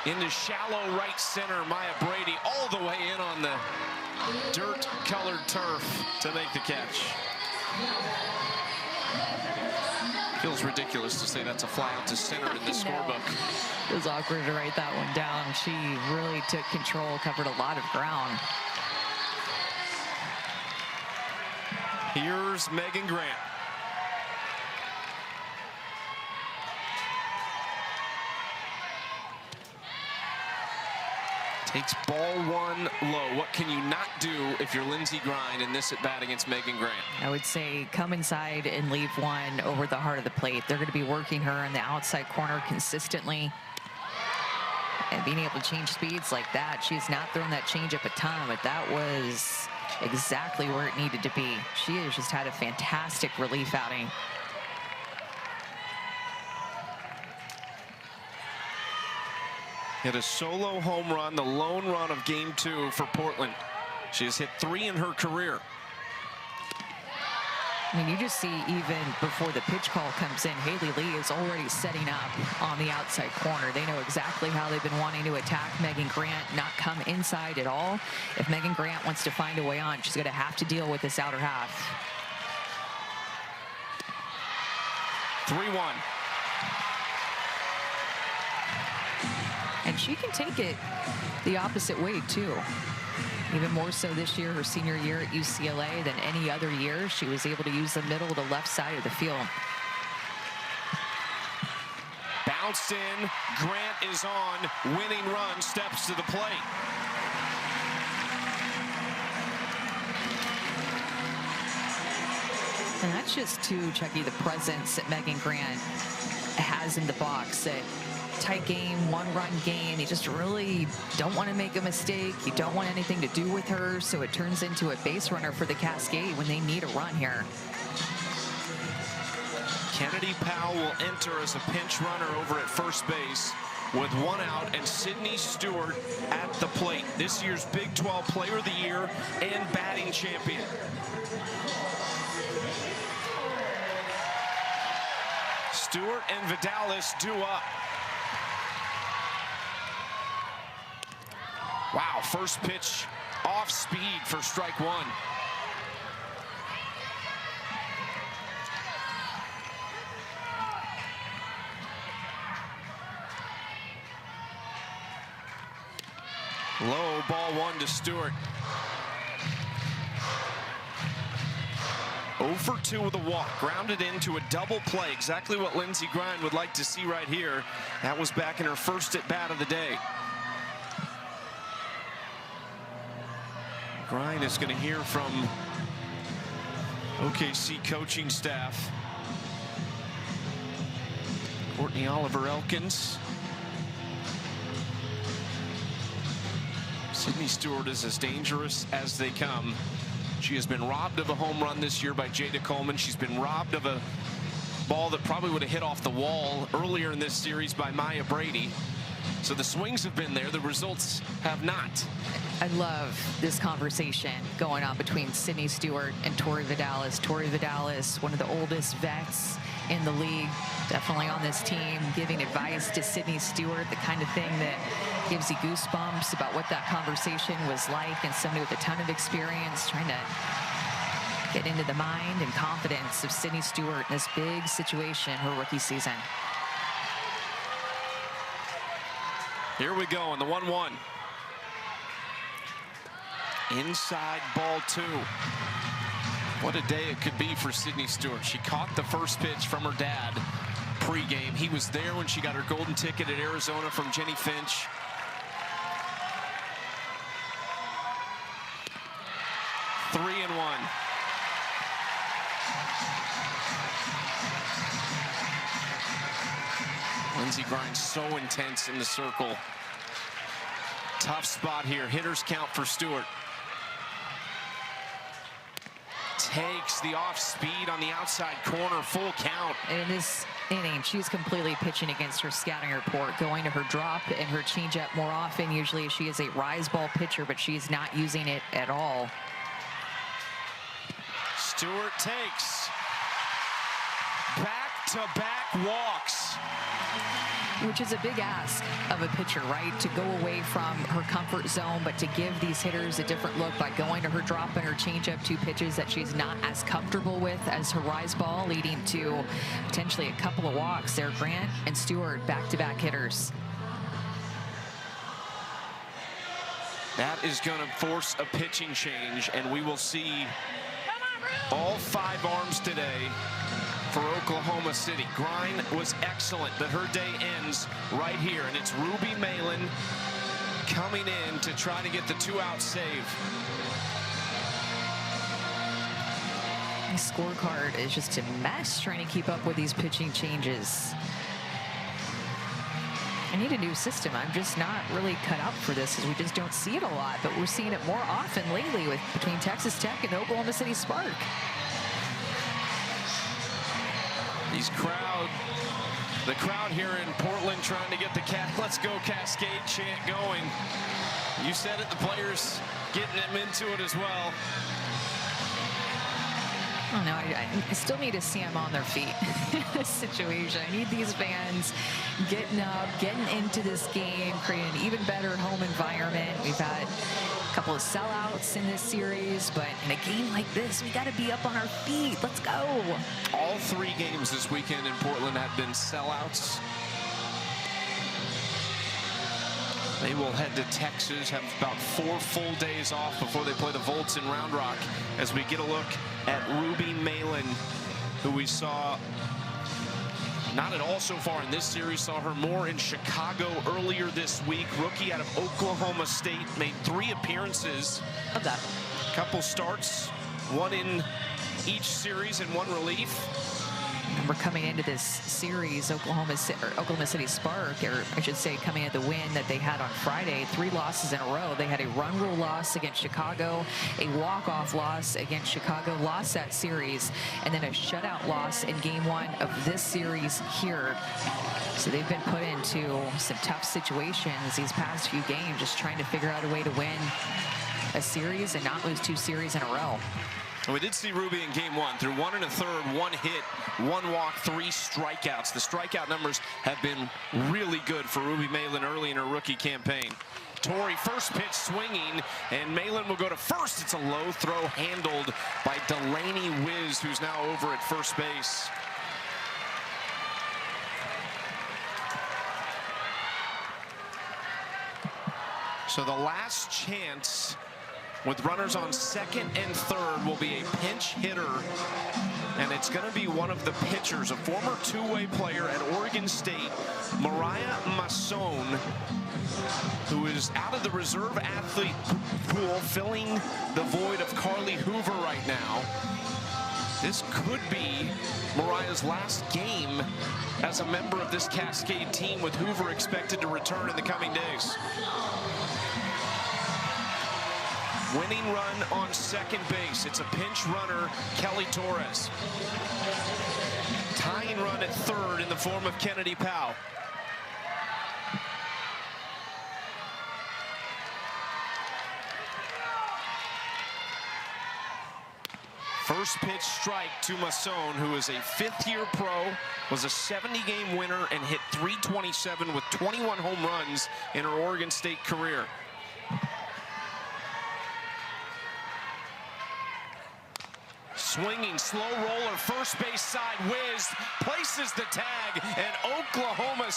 into shallow right center. Maya Brady all the way in on the dirt-colored turf to make the catch. Feels ridiculous to say that's a fly out to center in the scorebook. It was awkward to write that one down. She really took control, covered a lot of ground. Here's Megan Grant. Takes ball 1 low. What can you not do if you're Lindsey Grind in this at bat against Megan Grant? I would say come inside and leave 1 over the heart of the plate. They're going to be working her in the outside corner consistently. And being able to change speeds like that, she's not thrown that changeup a ton, but that was exactly where it needed to be. She has just had a fantastic relief outing. Hit a solo home run, the lone run of game 2 for Portland. She has hit 3 in her career. I mean, you just see even before the pitch call comes in, Haley Lee is already setting up on the outside corner. They know exactly how they've been wanting to attack Megan Grant, not come inside at all. If Megan Grant wants to find a way on, she's going to have to deal with this outer half. 3-1. And she can take it the opposite way, too. Even more so this year, her senior year at UCLA, than any other year. She was able to use the middle to left side of the field. Bounced in. Grant is on. Winning run. Steps to the plate. And that's just, too, Chucky, the presence that Megan Grant has in the box. A tight game, one-run game. You just really don't want to make a mistake. You don't want anything to do with her, so it turns into a base runner for the Cascade when they need a run here. Kennedy Powell will enter as a pinch runner over at first base with 1 out, and Sydney Stewart at the plate. This year's Big 12 Player of the Year and batting champion. Stewart and Vidalis due up. Wow, first pitch off speed for strike 1. Low, ball 1 to Stewart. 0 for 2 with a walk, grounded into a double play. Exactly what Lindsey Grind would like to see right here. That was back in her first at bat of the day. Grind is going to hear from OKC coaching staff. Courtney Oliver Elkins. Sydney Stewart is as dangerous as they come. She has been robbed of a home run this year by Jada Coleman. She's been robbed of a ball that probably would have hit off the wall earlier in this series by Maya Brady. So the swings have been there, the results have not. I love this conversation going on between Sydney Stewart and Tori Vidalis. Tori Vidalis, one of the oldest vets in the league, definitely on this team, giving advice to Sydney Stewart, the kind of thing that gives you goosebumps about what that conversation was like, and somebody with a ton of experience trying to get into the mind and confidence of Sydney Stewart in this big situation, her rookie season. Here we go on the 1-1. Inside ball 2. What a day it could be for Sydney Stewart. She caught the first pitch from her dad pregame. He was there when she got her golden ticket at Arizona from Jenny Finch. Three and 1. Lindsey Grind so intense in the circle. Tough spot here. Hitters count for Stewart. Takes the off speed on the outside corner, full count. In this inning, she's completely pitching against her scouting report, going to her drop and her changeup more often. Usually she is a rise ball pitcher, but she's not using it at all. Stewart takes back-to-back walks. Which is a big ask of a pitcher, right? To go away from her comfort zone, but to give these hitters a different look by going to her drop and her changeup, 2 pitches that she's not as comfortable with as her rise ball, leading to potentially a couple of walks there. Grant and Stewart, back-to-back hitters. That is going to force a pitching change, and we will see all 5 arms today for Oklahoma City. Grind was excellent, but her day ends right here, and it's Ruby Malin coming in to try to get the 2-out save. The scorecard is just a mess trying to keep up with these pitching changes. I need a new system. I'm just not really cut out for this, because we just don't see it a lot, but we're seeing it more often lately with between Texas Tech and Oklahoma City Spark. The crowd here in Portland trying to get the Let's Go Cascade chant going. You said it, the players getting them into it as well. I don't know, I still need to see them on their feet in this situation. I need these fans getting up, getting into this game, creating an even better home environment. We've had a couple of sellouts in this series, but in a game like this, we got to be up on our feet. Let's go. All 3 games this weekend in Portland have been sellouts. They will head to Texas, have about 4 full days off before they play the Volts in Round Rock, as we get a look at Ruby Malin, who we saw not at all so far in this series. Saw her more in Chicago earlier this week. Rookie out of Oklahoma State, made 3 appearances. Love that. Couple starts, 1 in each series and 1 relief. Remember, coming into this series, Oklahoma City Spark, or I should say coming into the win that they had on Friday, 3 losses in a row. They had a run rule loss against Chicago, a walk-off loss against Chicago, lost that series, and then a shutout loss in game 1 of this series here. So they've been put into some tough situations these past few games, just trying to figure out a way to win a series and not lose 2 series in a row. And we did see Ruby in game 1 through 1 1/3, 1 hit, 1 walk, 3 strikeouts. The strikeout numbers have been really good for Ruby Malin early in her rookie campaign. Tori, first pitch swinging, and Malin will go to first. It's a low throw handled by Delaney Wiz, who's now over at first base. So the last chance with runners on second and third will be a pinch hitter, and it's going to be one of the pitchers, a former two-way player at Oregon State, Mariah Masson, who is out of the reserve athlete pool, filling the void of Carly Hoover right now. This could be Mariah's last game as a member of this Cascade team, with Hoover expected to return in the coming days. Winning run on second base. It's a pinch runner, Kelly Torres. Tying run at third in the form of Kennedy Powell. First pitch strike to Masson, who is a 5th-year pro, was a 70-game winner, and hit .327 with 21 home runs in her Oregon State career. Swinging, slow roller, first base side, Wiz places the tag, and Oklahoma